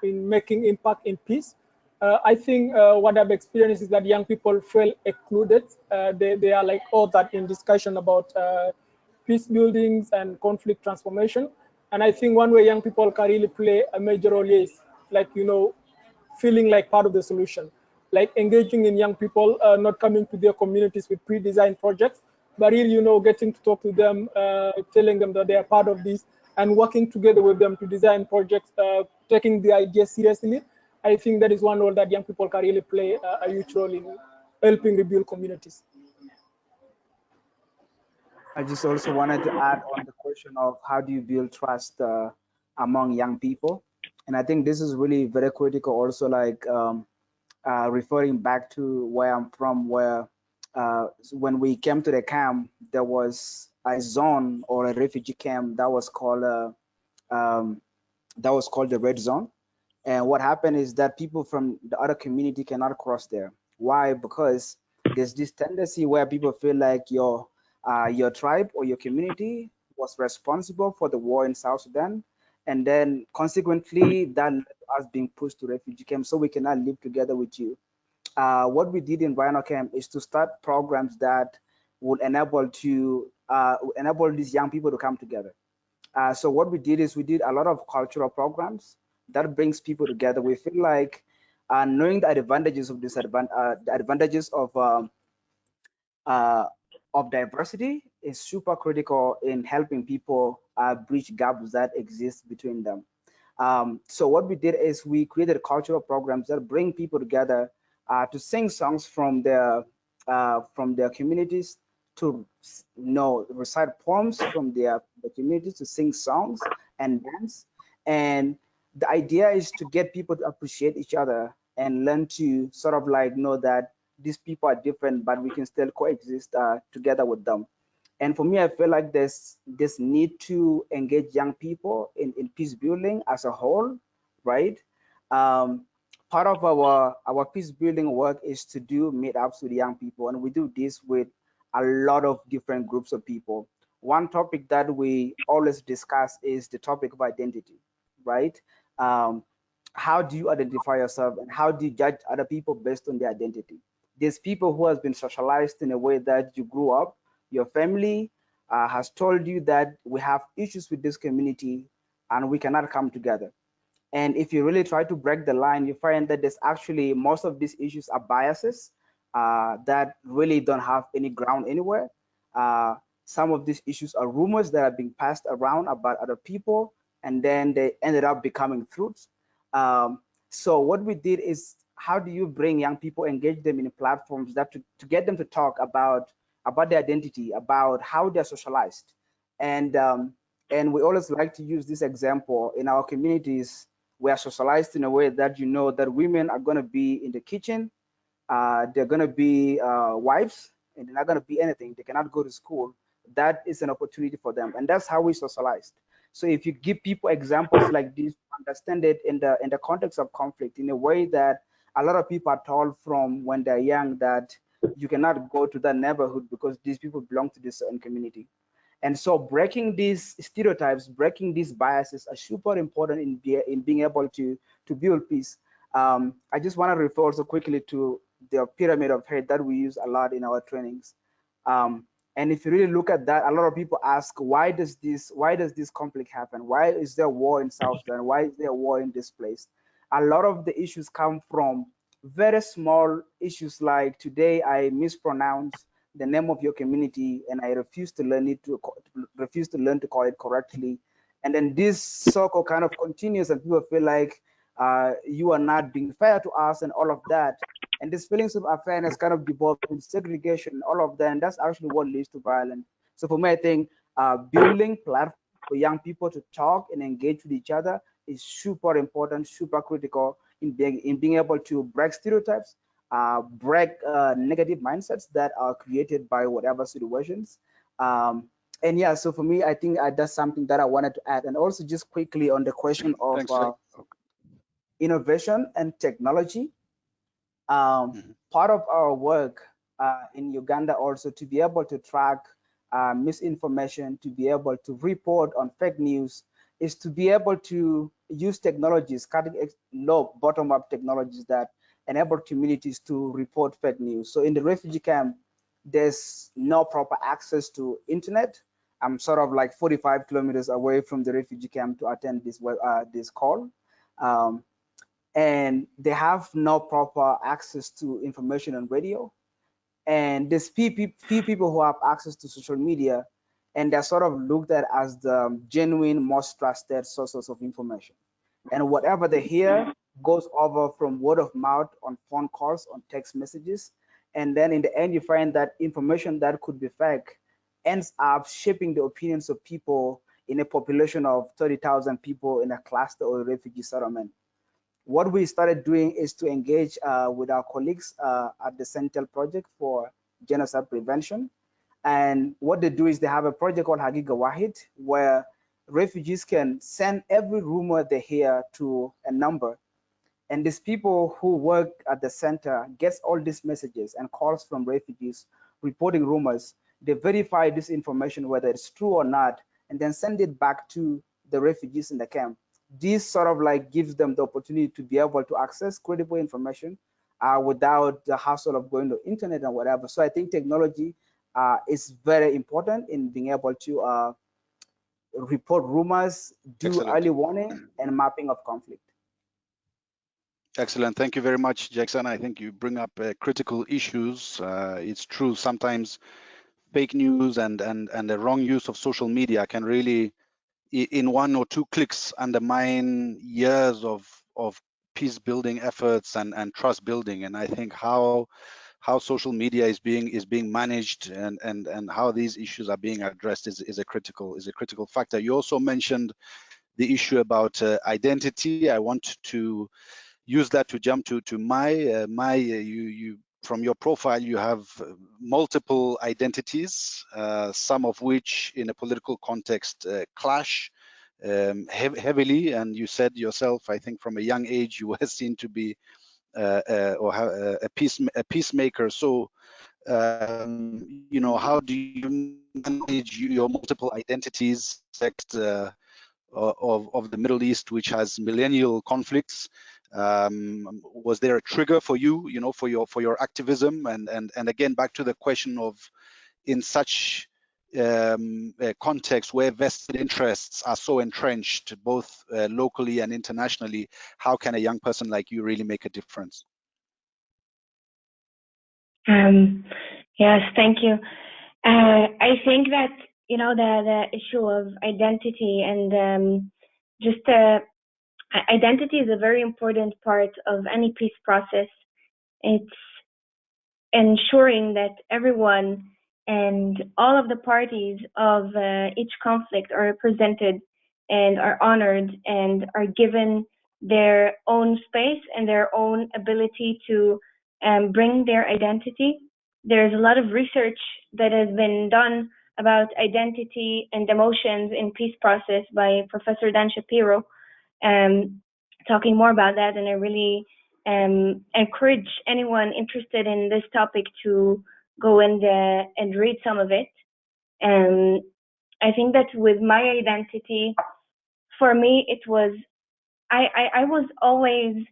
making impact in peace, I think what I've experienced is that young people feel excluded. They are like all that in discussion about peace buildings and conflict transformation. And I think one way young people can really play a major role is feeling like part of the solution, like engaging in young people, not coming to their communities with pre-designed projects, but really, getting to talk to them, telling them that they are part of this, and working together with them to design projects, taking the ideas seriously. I think that is one role that young people can really play a huge role in helping rebuild communities. I just also wanted to add on the question of how do you build trust among young people, and I think this is really very critical. Also, like referring back to where I'm from, where when we came to the camp, there was a zone or a refugee camp that was called the red zone. And what happened is that people from the other community cannot cross there. Why? Because there's this tendency where people feel like your tribe or your community was responsible for the war in South Sudan, and then consequently that led to us being pushed to refugee camps so we cannot live together with you. What we did in Rhino Camp is to start programs that would enable these young people to come together. So what we did is we did a lot of cultural programs that brings people together. We feel like knowing the advantages of the advantages uh, of diversity is super critical in helping people bridge gaps that exist between them. So what we did is we created cultural programs that bring people together to sing songs from their communities, to recite poems from the communities, to sing songs and dance. And the idea is to get people to appreciate each other and learn to sort of like know that these people are different, but we can still coexist together with them. And for me, I feel like there's this need to engage young people in peace building as a whole, right? Um, Part of our peace building work is to do meetups with young people, and we do this with a lot of different groups of people. One topic that we always discuss is the topic of identity, right? Um, how do you identify yourself, and how do you judge other people based on their identity? There's people who has been socialized in a way that you grew up, your family has told you that we have issues with this community and we cannot come together. And if you really try to break the line, you find that there's actually most of these issues are biases that really don't have any ground anywhere. Uh, some of these issues are rumors that are being passed around about other people, and then they ended up becoming truths. Um, so what we did is, how do you bring young people, engage them in platforms that to get them to talk about their identity, about how they're socialized, and and we always like to use this example in our communities. We are socialized in a way that that women are going to be in the kitchen, they're going to be wives, and they're not going to be anything. They cannot go to school. That is an opportunity for them, and that's how we socialized. So if you give people examples like this, understand it in the context of conflict in a way that a lot of people are told from when they're young that you cannot go to that neighborhood because these people belong to this certain community. And so breaking these stereotypes, breaking these biases are super important in being able to build peace. I just want to refer also quickly to the pyramid of hate that we use a lot in our trainings. Um, and if you really look at that, a lot of people ask, why does this conflict happen? Why is there war in South Sudan? Why is there war in this place? A lot of the issues come from very small issues, like today I mispronounce the name of your community and I refuse to learn to call it correctly. And then this circle kind of continues, and people feel like you are not being fair to us and all of that. And this feelings of unfairness kind of devolve in segregation and all of that, and that's actually what leads to violence. So for me, I think building platforms for young people to talk and engage with each other is super important, super critical in being able to break stereotypes, break negative mindsets that are created by whatever situations. And yeah, so for me, I think that's something that I wanted to add. And also just quickly on the question of Thanks, Jack. innovation and technology. Part of our work in Uganda also to be able to track misinformation, to be able to report on fake news, is to be able to use technologies, cutting low bottom-up technologies that enable communities to report fake news. So in the refugee camp, there's no proper access to internet. I'm sort of like 45 kilometers away from the refugee camp to attend this call. Um, and they have no proper access to information on radio. And there's few people who have access to social media, and they're sort of looked at as the genuine, most trusted sources of information. And whatever they hear goes over from word of mouth, on phone calls, on text messages. And then in the end, you find that information that could be fake ends up shaping the opinions of people in a population of 30,000 people in a cluster or a refugee settlement. What we started doing is to engage with our colleagues at the Central Project for Genocide Prevention. And what they do is they have a project called Hagiga Wahid, where refugees can send every rumor they hear to a number. And these people who work at the center gets all these messages and calls from refugees reporting rumors. They verify this information, whether it's true or not, and then send it back to the refugees in the camp. This sort of like gives them the opportunity to be able to access credible information without the hassle of going to internet and whatever. So I think technology is very important in being able to report rumors, do Excellent. early warning, and mapping of conflict. Excellent. Thank you very much, Jackson. I think you bring up critical issues. It's true. Sometimes fake news and the wrong use of social media can really, in one or two clicks, undermine years of peace building efforts and trust building. And I think how social media is being managed and how these issues are being addressed is a critical factor. You also mentioned the issue about identity. I want to use that to jump to my you from your profile. You have multiple identities, some of which in a political context clash heavily, and you said yourself, I think from a young age you were seen to be a peacemaker. So you know, how do you manage your multiple identities of the Middle East, which has millennial conflicts? Was there a trigger for you, you know, for your activism? And again, back to the question of, in such a context where vested interests are so entrenched, both locally and internationally, how can a young person like you really make a difference? Yes, thank you. I think that, you know, the issue of identity and just identity is a very important part of any peace process. It's ensuring that everyone and all of the parties of each conflict are represented and are honored and are given their own space and their own ability to bring their identity. There's a lot of research that has been done about identity and emotions in peace process by Professor Dan Shapiro, talking more about that, and I really encourage anyone interested in this topic to go and read some of it. I think that with my identity, for me, it was, I was always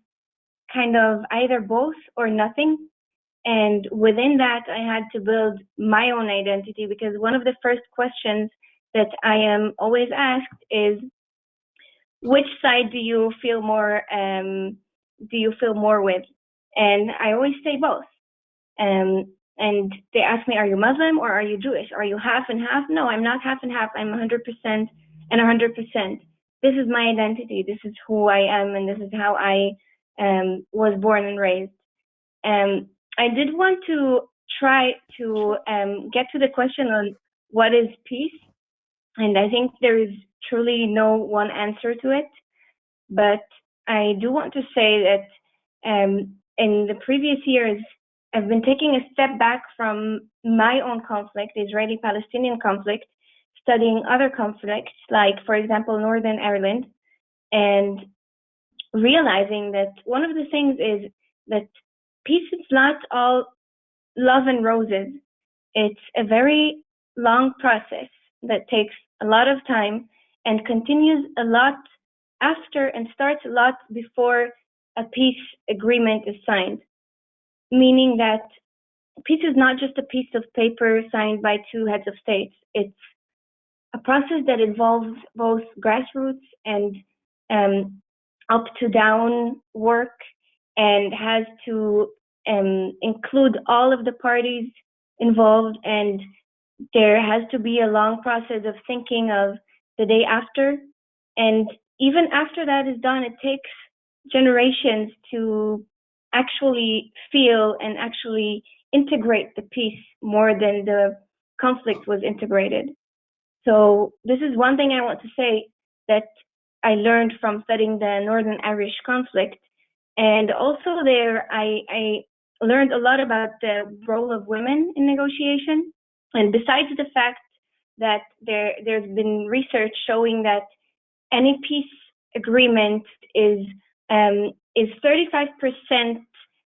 kind of either both or nothing. And within that, I had to build my own identity, because one of the first questions that I am always asked is, which side do you feel more with? And I always say both. And they ask me, are you Muslim or are you Jewish? Are you half and half? No, I'm not half and half. I'm 100% and 100%. This is my identity. This is who I am, and this is how I was born and raised. I did want to try to get to the question on what is peace, and I think there is truly no one answer to it. But I do want to say that in the previous years, I've been taking a step back from my own conflict, the Israeli-Palestinian conflict, studying other conflicts, like, for example, Northern Ireland, and realizing that one of the things is that peace is not all love and roses. It's a very long process that takes a lot of time and continues a lot after and starts a lot before a peace agreement is signed. Meaning that peace is not just a piece of paper signed by two heads of states. It's a process that involves both grassroots and up to down work, and has to include all of the parties involved, and there has to be a long process of thinking of the day after. And even after that is done, it takes generations to actually feel and actually integrate the peace more than the conflict was integrated. So this is one thing I want to say that I learned from studying the Northern Irish conflict. And also there, I learned a lot about the role of women in negotiation. And besides the fact that there's been research showing that any peace agreement is 35%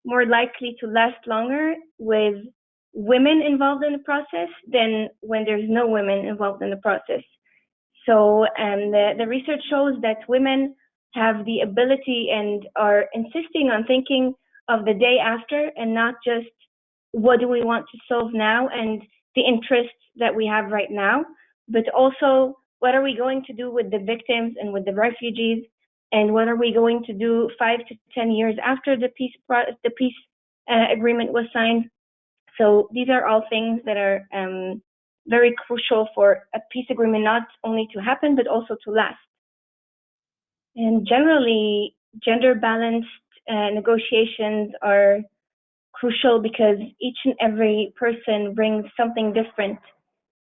more likely to last longer with women involved in the process than when there's no women involved in the process. So the research shows that women have the ability and are insisting on thinking of the day after and not just what do we want to solve now and the interests that we have right now, but also what are we going to do with the victims and with the refugees, and what are we going to do 5 to 10 years after the peace agreement was signed. So these are all things that are very crucial for a peace agreement not only to happen but also to last. And generally, gender balanced negotiations are crucial because each and every person brings something different.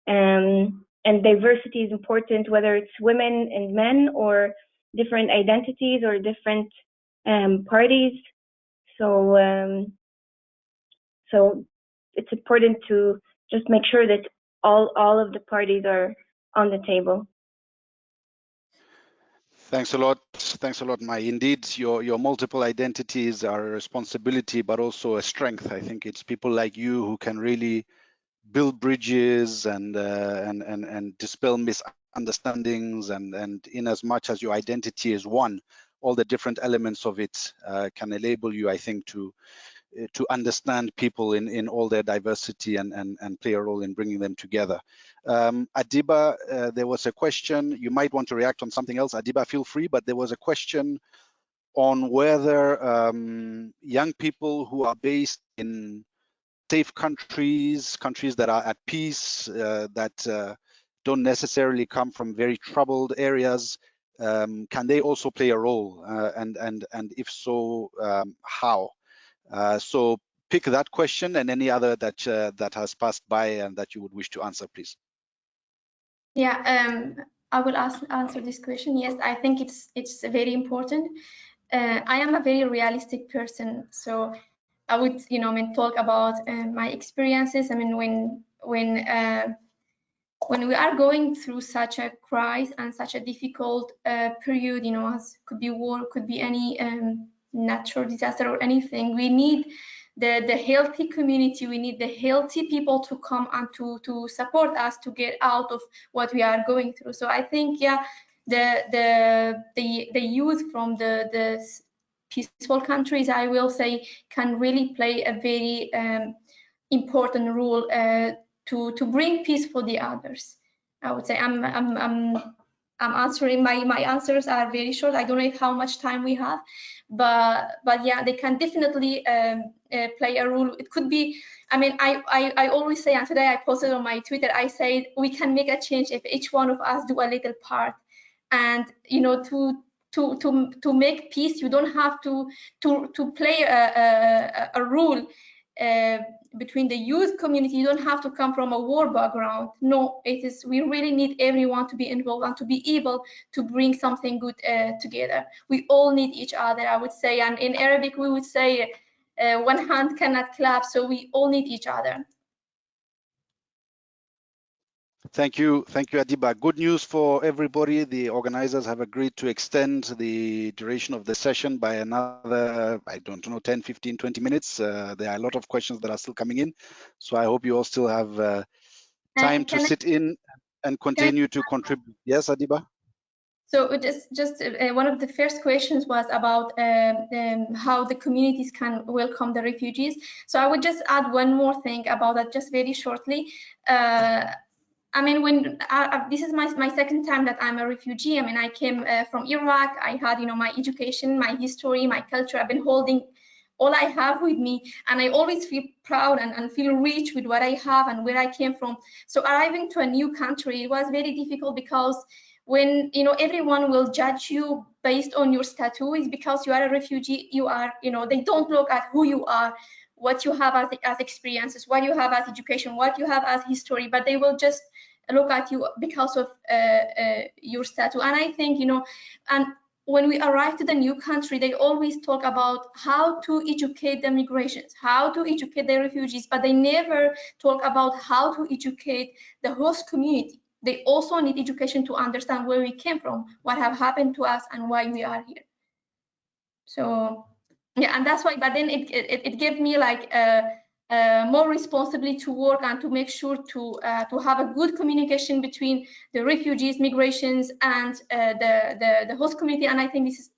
And diversity is important, whether it's women and men or different identities or different parties. So it's important to just make sure that all of the parties are on the table. Thanks a lot, Mai. Indeed, your multiple identities are a responsibility, but also a strength. I think it's people like you who can really build bridges and dispel misunderstandings, and in as much as your identity is one, all the different elements of it can enable you, I think, to understand people in all their diversity and play a role in bringing them together. Adiba, there was a question. You might want to react on something else. Adiba, feel free, but there was a question on whether young people who are based in safe countries that are at peace, that don't necessarily come from very troubled areas, can they also play a role? And if so, how? So pick that question and any other that has passed by and that you would wish to answer, please. Yeah, I will answer this question. Yes, I think it's very important. I am a very realistic person, so I would, talk about my experiences. I mean, when we are going through such a crisis and such a difficult period, as could be war, could be any natural disaster or anything, we need the healthy community, we need the healthy people to come and to support us to get out of what we are going through. So I think, yeah, the youth from the peaceful countries, I will say, can really play a very important role to bring peace for the others. I would say I'm answering, my answers are very short. I don't know how much time we have, but yeah, they can definitely play a role. It could be, I mean, I always say, and today I posted on my Twitter, I said we can make a change if each one of us do a little part. And to make peace, you don't have to play a role between the youth community. You don't have to come from a war background. No, it is, we really need everyone to be involved and to be able to bring something good together. We all need each other, I would say, and in Arabic we would say one hand cannot clap, so we all need each other. Thank you, Adiba. Good news for everybody. The organizers have agreed to extend the duration of the session by another, I don't know, 10, 15, 20 minutes. There are a lot of questions that are still coming in. So I hope you all still have time to sit in and continue to contribute. Yes, Adiba? So just one of the first questions was about how the communities can welcome the refugees. So I would just add one more thing about that, just very shortly. I mean, when this is my second time that I'm a refugee. I mean, I came from Iraq. I had, my education, my history, my culture. I've been holding all I have with me, and I always feel proud and feel rich with what I have and where I came from. So arriving to a new country, it was very difficult because when everyone will judge you based on your status, because you are a refugee, you are, they don't look at who you are, what you have as experiences, what you have as education, what you have as history, but they will just look at you because of your status. And I think, and when we arrive to the new country, they always talk about how to educate the migrations, how to educate the refugees, but they never talk about how to educate the host community. They also need education to understand where we came from, what have happened to us, and why we are here. So yeah, and that's why, but then it gave me like more responsibly to work and to make sure to have a good communication between the refugees, migrations, and the host community. And I think this is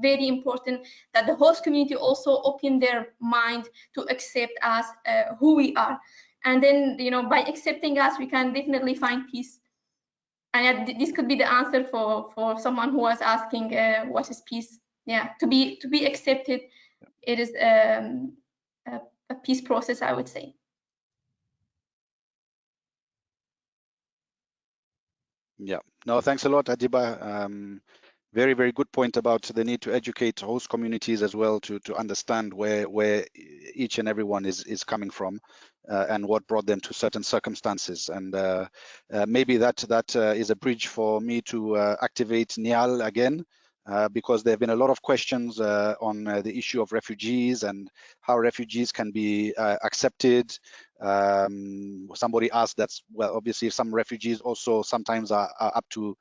very important, that the host community also open their mind to accept us who we are. And then, by accepting us, we can definitely find peace. And this could be the answer for someone who was asking, what is peace? Yeah, to be accepted, it is a peace process, I would say. Yeah, no, thanks a lot, Adiba. Very, very good point about the need to educate host communities as well to understand where each and everyone is coming from and what brought them to certain circumstances. And maybe that is a bridge for me to activate Niall again, because there have been a lot of questions on the issue of refugees and how refugees can be accepted. Somebody asked that, well, obviously some refugees also sometimes are up to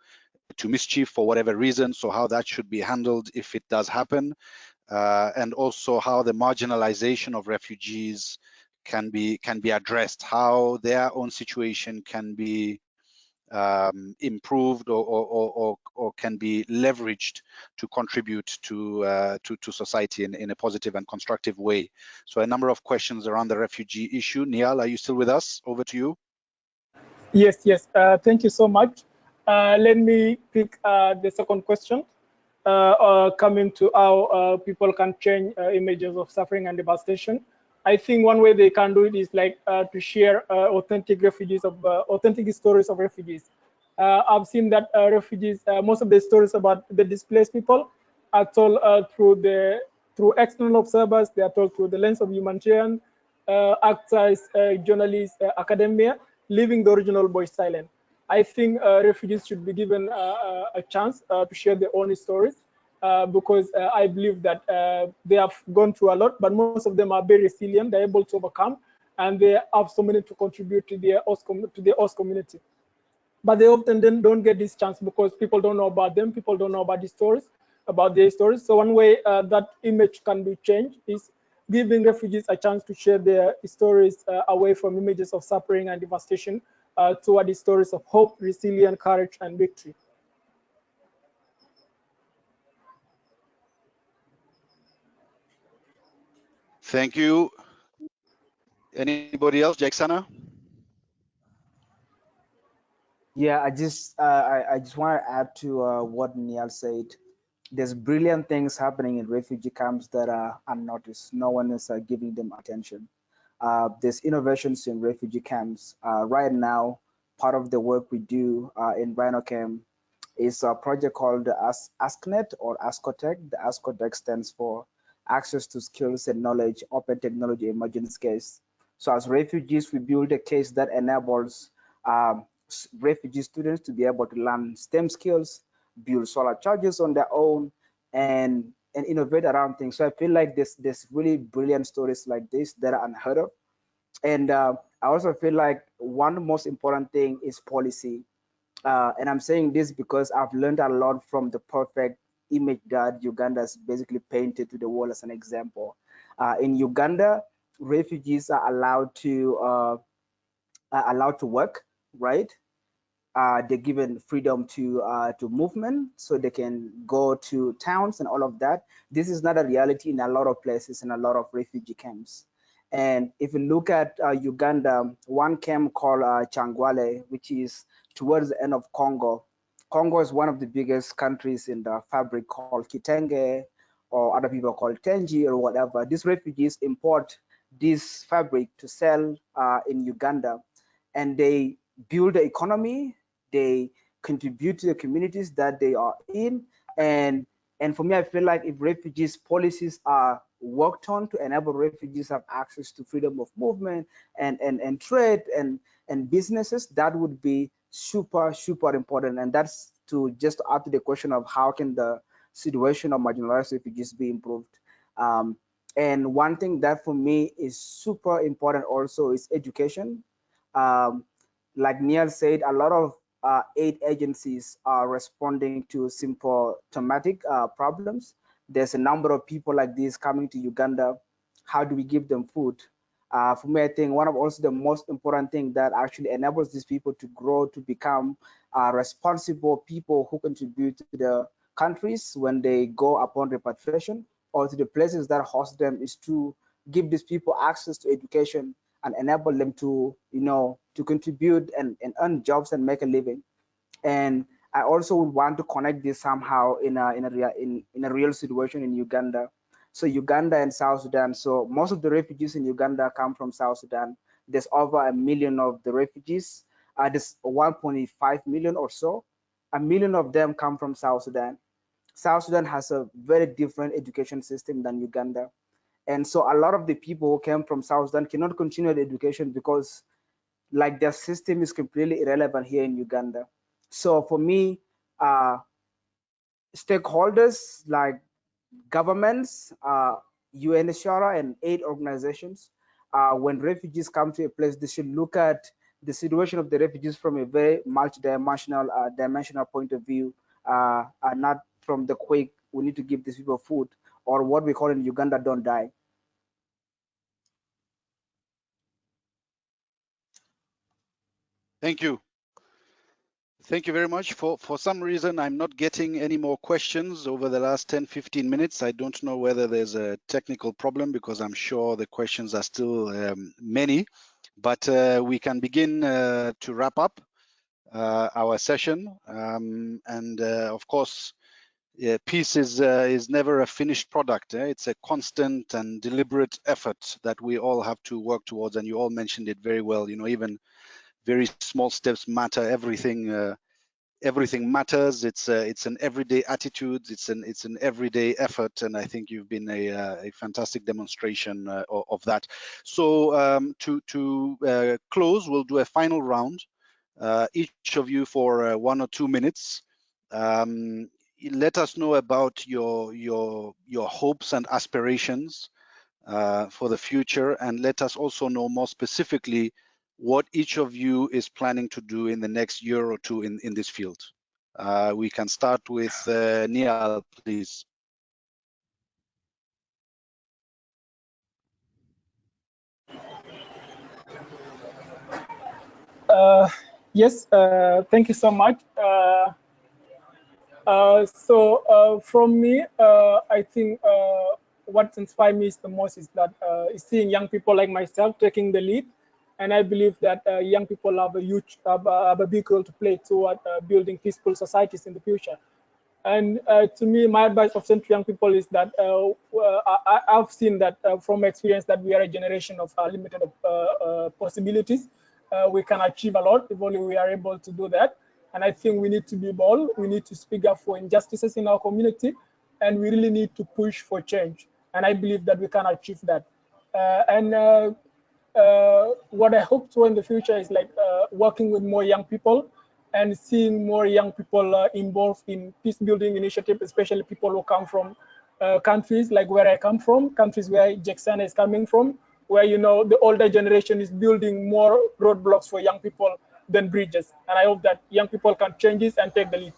mischief for whatever reason, so how that should be handled if it does happen, and also how the marginalization of refugees can be addressed, how their own situation can be improved or can be leveraged to contribute to society in a positive and constructive way. So a number of questions around the refugee issue. Niall, are you still with us? Over to you. Yes, yes. Thank you so much. Let me pick the second question, coming to how people can change images of suffering and devastation. I think one way they can do it is like to share authentic stories of refugees. I've seen that refugees, most of the stories about the displaced people are told through external observers. They are told through the lens of humanitarian actors, journalists, academia, leaving the original voice silent. I think refugees should be given a chance to share their own stories, because I believe that they have gone through a lot, but most of them are very resilient. They're able to overcome, and they have so many to contribute to their host community. But they often then don't get this chance because people don't know about them. People don't know about the stories, about their stories. So one way that image can be changed is giving refugees a chance to share their stories away from images of suffering and devastation toward the stories of hope, resilience, courage, and victory. Thank you. Anybody else? Jacksana? Yeah, I just want to add to what Niall said. There's brilliant things happening in refugee camps that are unnoticed. No one is giving them attention. There's innovations in refugee camps. Right now, part of the work we do in Rhino Camp is a project called AskNet or ASCOTech. The ASCOTech stands for Access to Skills and Knowledge, Open Technology Emergence Case. So as refugees, we build a case that enables refugee students to be able to learn STEM skills, build solar chargers on their own, and innovate around things. So I feel like there's really brilliant stories like this that are unheard of. And I also feel like one most important thing is policy. And I'm saying this because I've learned a lot from the perfect image that Uganda's basically painted to the world as an example. In Uganda, refugees are allowed to work, right? They're given freedom to movement, so they can go to towns and all of that. This is not a reality in a lot of places, in a lot of refugee camps. And if you look at Uganda, one camp called Changwale, which is towards the end of Congo. Congo is one of the biggest countries in the fabric called Kitenge, or other people call Tenji or whatever. These refugees import this fabric to sell in Uganda, and they build the economy, they contribute to the communities that they are in. And for me, I feel like if refugees policies are worked on to enable refugees have access to freedom of movement and trade and businesses, that would be super important. And that's to just add to the question of how can the situation of marginalized refugees be improved. And one thing that for me is super important also is education. Like Niall said, a lot of aid agencies are responding to simple thematic problems. There's a number of people like this coming to Uganda. How do we give them food? For me, I think one of also the most important thing that actually enables these people to grow to become responsible people who contribute to the countries when they go upon repatriation or to the places that host them is to give these people access to education and enable them to, to contribute and earn jobs and make a living. And I also would want to connect this somehow in a real situation in Uganda. So Uganda and South Sudan. So most of the refugees in Uganda come from South Sudan. There's over 1 million of the refugees. There's 1.5 million or so. 1 million of them come from South Sudan. South Sudan has a very different education system than Uganda. And so a lot of the people who came from South Sudan cannot continue the education because like their system is completely irrelevant here in Uganda. So for me, stakeholders like governments, UNHCR and aid organizations, when refugees come to a place, they should look at the situation of the refugees from a very multidimensional dimensional point of view, and not from the quick, we need to give these people food, or what we call in Uganda, don't die. Thank you. Thank you very much. For some reason, I'm not getting any more questions over the last 10, 15 minutes. I don't know whether there's a technical problem because I'm sure the questions are still many, but we can begin to wrap up our session. And of course, peace is never a finished product. It's a constant and deliberate effort that we all have to work towards. And you all mentioned it very well. Even very small steps matter. Everything matters. It's an everyday attitude. It's an everyday effort, and I think you've been a fantastic demonstration of that. So to close, we'll do a final round. Each of you for 1 or 2 minutes. Let us know about your hopes and aspirations for the future, and let us also know more specifically what each of you is planning to do in the next year or two in this field. We can start with Niall, please. Yes, thank you so much. From me, I think what inspires me the most is that is seeing young people like myself taking the lead, and I believe that young people have a big role to play toward building peaceful societies in the future. And to me, my advice often to young people is that I've seen that from experience that we are a generation of limited possibilities. We can achieve a lot if only we are able to do that. And I think we need to be bold. We need to speak up for injustices in our community, and we really need to push for change. And I believe that we can achieve that. What I hope for in the future is like working with more young people and seeing more young people involved in peace building initiatives, especially people who come from countries like where I come from, countries where Jackson is coming from, where the older generation is building more roadblocks for young people than bridges. And I hope that young people can change this and take the lead.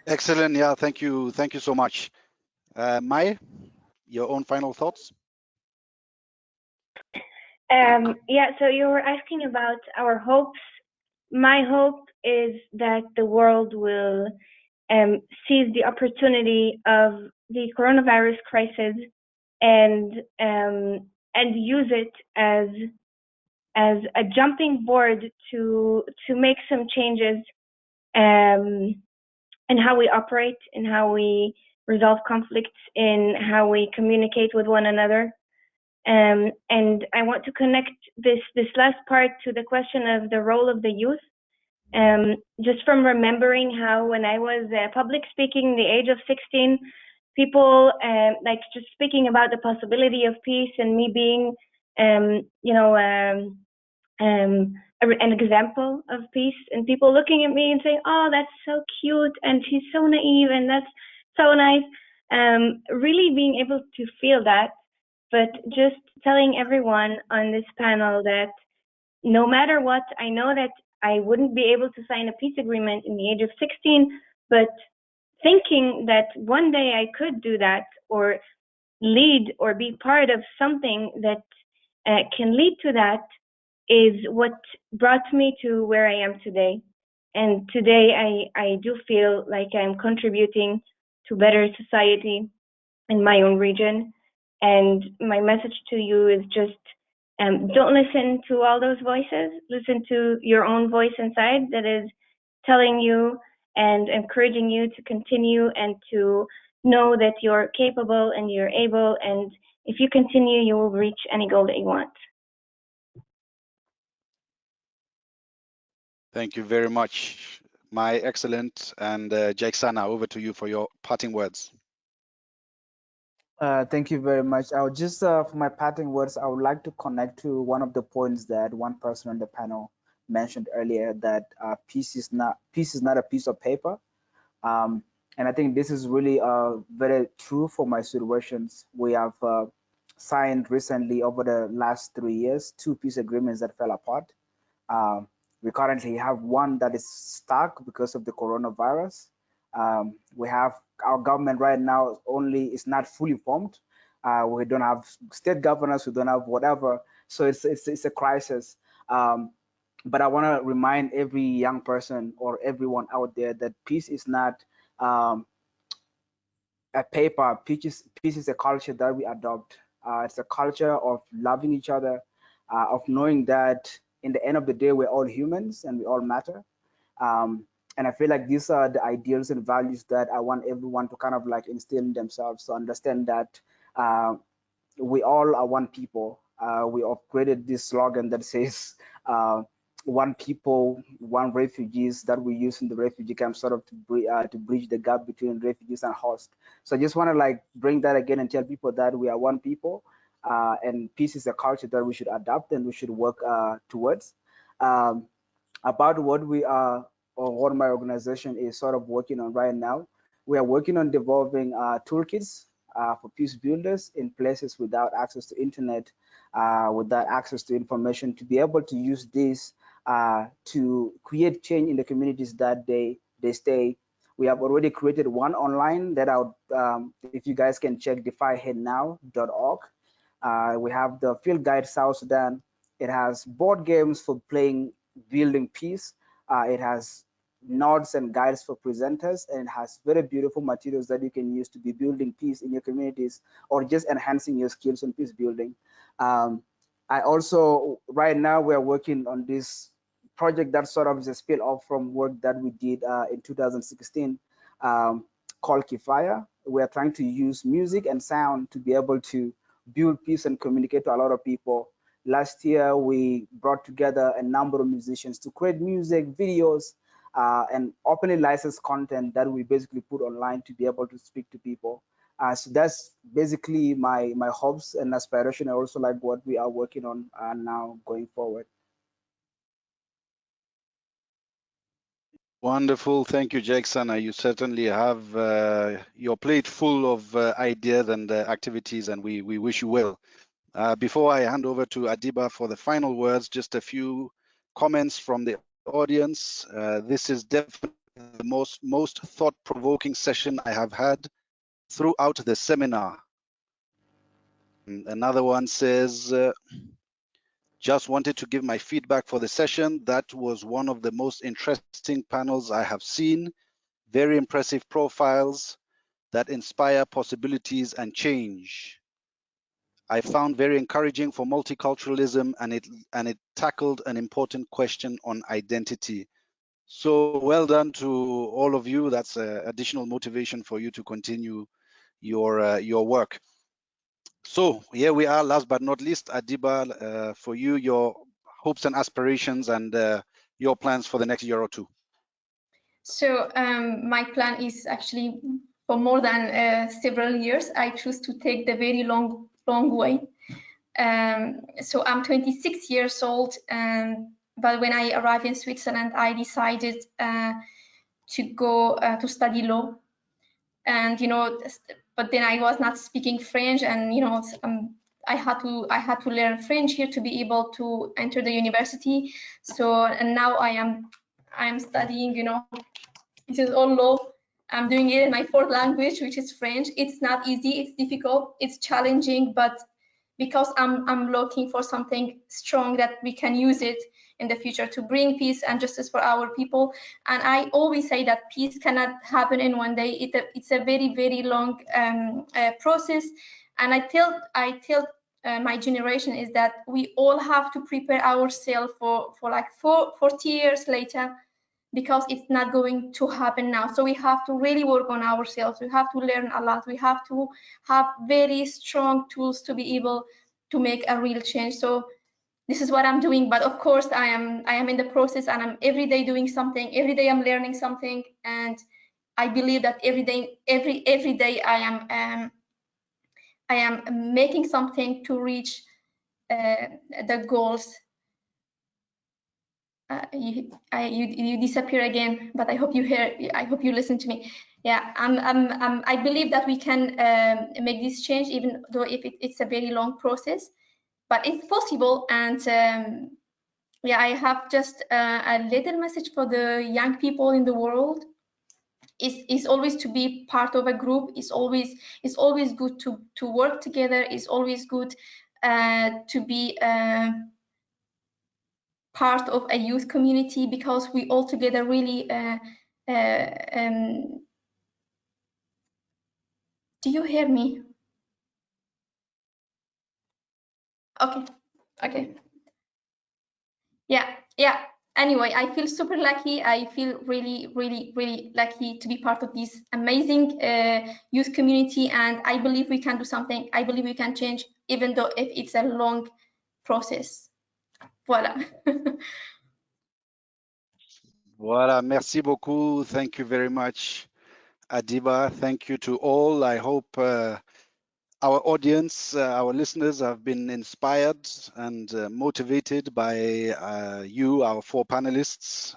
Excellent. Yeah, thank you so much. Mai, your own final thoughts? Yeah, so you were asking about our hopes. My hope is that the world will seize the opportunity of the coronavirus crisis and use it as a jumping board to make some changes in how we operate, in how we resolve conflicts, in how we communicate with one another. And I want to connect this last part to the question of the role of the youth. Just from remembering how when I was public speaking, the age of 16, people like just speaking about the possibility of peace and me being, an example of peace, and people looking at me and saying, "Oh, that's so cute," and she's so naive, and that's so nice. Really being able to feel that, but just telling everyone on this panel that no matter what, I know that I wouldn't be able to sign a peace agreement in the age of 16, but thinking that one day I could do that, or lead or be part of something that can lead to that is what brought me to where I am today. And today I do feel like I'm contributing to better society in my own region. And my message to you is just don't listen to all those voices. Listen to your own voice inside that is telling you and encouraging you to continue and to know that you're capable and you're able. And if you continue, you will reach any goal that you want. Thank you very much, my excellent. And Jacksana, over to you for your parting words. Thank you very much. I'll just, for my parting words, I would like to connect to one of the points that one person on the panel mentioned earlier, that peace is not a piece of paper. And I think this is really very true for my situations. We have signed recently over the last 3 years 2 peace agreements that fell apart. We currently have one that is stuck because of the coronavirus. We have our government right now only is not fully formed. We don't have state governors, we don't have whatever. So it's a crisis. But I want to remind every young person or everyone out there that peace is not a paper. Peace is a culture that we adopt. It's a culture of loving each other, of knowing that in the end of the day, we're all humans and we all matter. And I feel like these are the ideals and values that I want everyone to kind of like instill in themselves, to understand that we all are one people. We upgraded this slogan that says one people, one refugees, that we use in the refugee camp, sort of to bridge the gap between refugees and host. So I just want to like bring that again and tell people that we are one people, and peace is a culture that we should adapt and we should work towards. About what we are, or what my organization is sort of working on right now, we are working on developing toolkits for peace builders in places without access to internet, without access to information, to be able to use this to create change in the communities that they stay. We have already created one online that if you guys can check, defyhatenow.org. We have the field guide South Sudan. It has board games for playing, building peace. It has notes and guides for presenters, and it has very beautiful materials that you can use to be building peace in your communities or just enhancing your skills on peace building. I also, right now, we're working on this project that sort of is a spill off from work that we did in 2016 called Kifaya. We're trying to use music and sound to be able to build peace and communicate to a lot of people. Last year, we brought together a number of musicians to create music, videos, and openly licensed content that we basically put online to be able to speak to people. So that's basically my hopes and aspiration, and also like what we are working on now going forward. Wonderful. Thank you, Jackson. You certainly have your plate full of ideas and activities, and we wish you well. Before I hand over to Adiba for the final words, just a few comments from the audience. This is definitely the most thought-provoking session I have had throughout the seminar. Another one says, just wanted to give my feedback for the session. That was one of the most interesting panels I have seen. Very impressive profiles that inspire possibilities and change. I found very encouraging for multiculturalism, and it tackled an important question on identity. So well done to all of you. That's additional motivation for you to continue your work. So here we are, last but not least, Adiba, for you, your hopes and aspirations and your plans for the next year or two. So my plan is actually for more than several years. I choose to take the very long way. So I'm 26 years old, but when I arrived in Switzerland, I decided to go to study law. And but then I was not speaking French, and I had to learn French here to be able to enter the university. So and now I am studying. This is all law, I'm doing it in my fourth language, which is French. It's not easy, it's difficult, it's challenging, but because I'm looking for something strong that we can use it in the future to bring peace and justice for our people. And I always say that peace cannot happen in one day. It's a very, very long process. And I tell my generation is that we all have to prepare ourselves for like 40 years later, because it's not going to happen now. So we have to really work on ourselves. We have to learn a lot. We have to have very strong tools to be able to make a real change. So this is what I'm doing. But of course, I am in the process, and I'm every day doing something. Every day I'm learning something, and I believe that every day I am making something to reach the goals. You disappear again, but I hope you hear. I hope you listen to me. Yeah, I believe that we can make this change, even though if it's a very long process, but it's possible. And yeah, I have just a little message for the young people in the world. Is always to be part of a group. It's always good to work together. It's always good to be part of a youth community, because we all together really do you hear me? Okay. Yeah, anyway, I feel super lucky. I feel really lucky to be part of this amazing youth community, and I believe we can do something. I believe we can change, even though if it's a long process. Voilà. Voilà, merci beaucoup. Thank you very much, Adiba. Thank you to all. I hope our audience, our listeners have been inspired and motivated by you, our four panelists.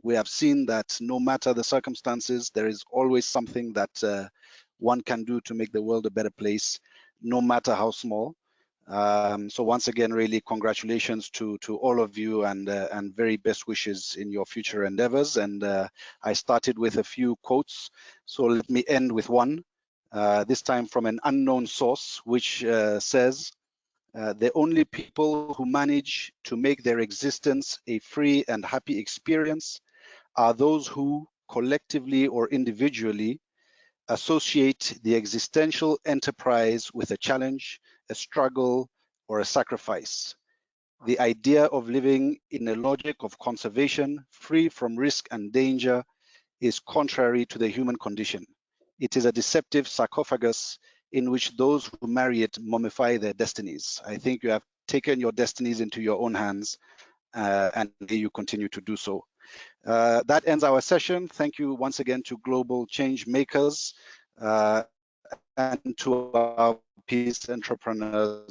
We have seen that no matter the circumstances, there is always something that one can do to make the world a better place, no matter how small. So once again, really congratulations to all of you, and very best wishes in your future endeavors. And I started with a few quotes, so let me end with one, this time from an unknown source, which says, the only people who manage to make their existence a free and happy experience are those who, collectively or individually, associate the existential enterprise with a challenge, a struggle, or a sacrifice. The idea of living in a logic of conservation, free from risk and danger, is contrary to the human condition. It is a deceptive sarcophagus in which those who marry it mummify their destinies. I think you have taken your destinies into your own hands, and you continue to do so. That ends our session. Thank you once again to Global Changemakers and to our peace entrepreneurs.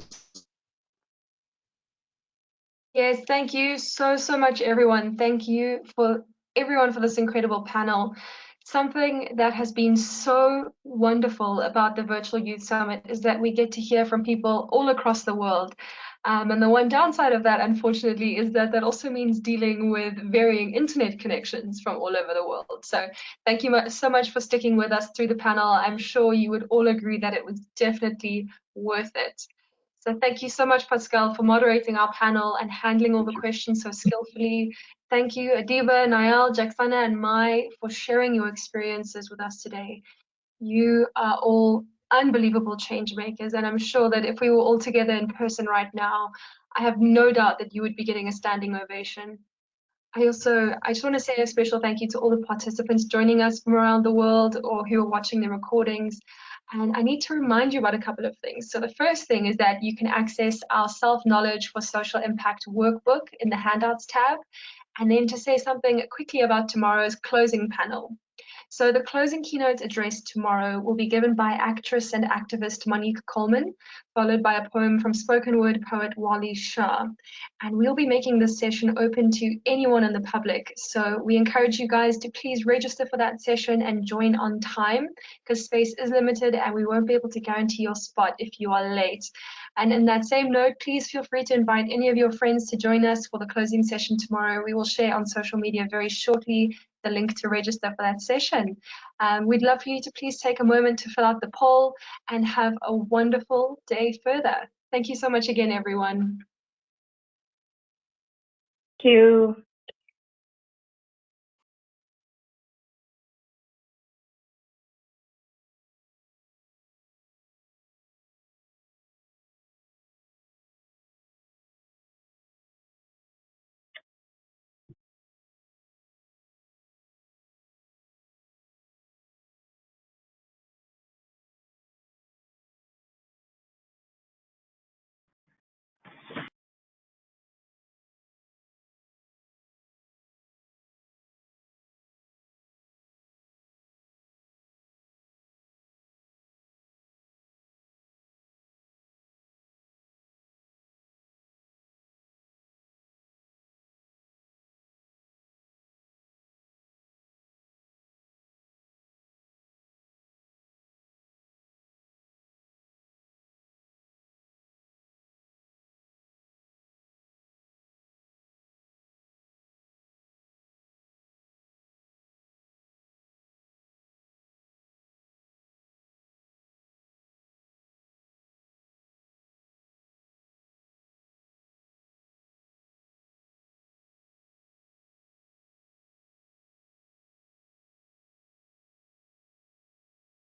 Yes, thank you so much, everyone. Thank you for everyone for this incredible panel. Something that has been so wonderful about the Virtual Youth Summit is that we get to hear from people all across the world. And the one downside of that, unfortunately, is that also means dealing with varying internet connections from all over the world. So thank you so much for sticking with us through the panel. I'm sure you would all agree that it was definitely worth it. So thank you so much, Pascal, for moderating our panel and handling all the questions so skillfully. Thank you, Adiba, Nael, Jacksana, and Mai, for sharing your experiences with us today. You are all unbelievable change makers, and I'm sure that if we were all together in person right now, I have no doubt that you would be getting a standing ovation. I just want to say a special thank you to all the participants joining us from around the world or who are watching the recordings. And I need to remind you about a couple of things. So the first thing is that you can access our Self-Knowledge for Social Impact workbook in the Handouts tab. And then to say something quickly about tomorrow's closing panel. So the closing keynote address tomorrow will be given by actress and activist Monique Coleman, followed by a poem from spoken word poet Wali Shah. And we'll be making this session open to anyone in the public. So we encourage you guys to please register for that session and join on time, because space is limited and we won't be able to guarantee your spot if you are late. And in that same note, please feel free to invite any of your friends to join us for the closing session tomorrow. We will share on social media very shortly the link to register for that session. We'd love for you to please take a moment to fill out the poll and have a wonderful day further. Thank you so much again, everyone. Thank you.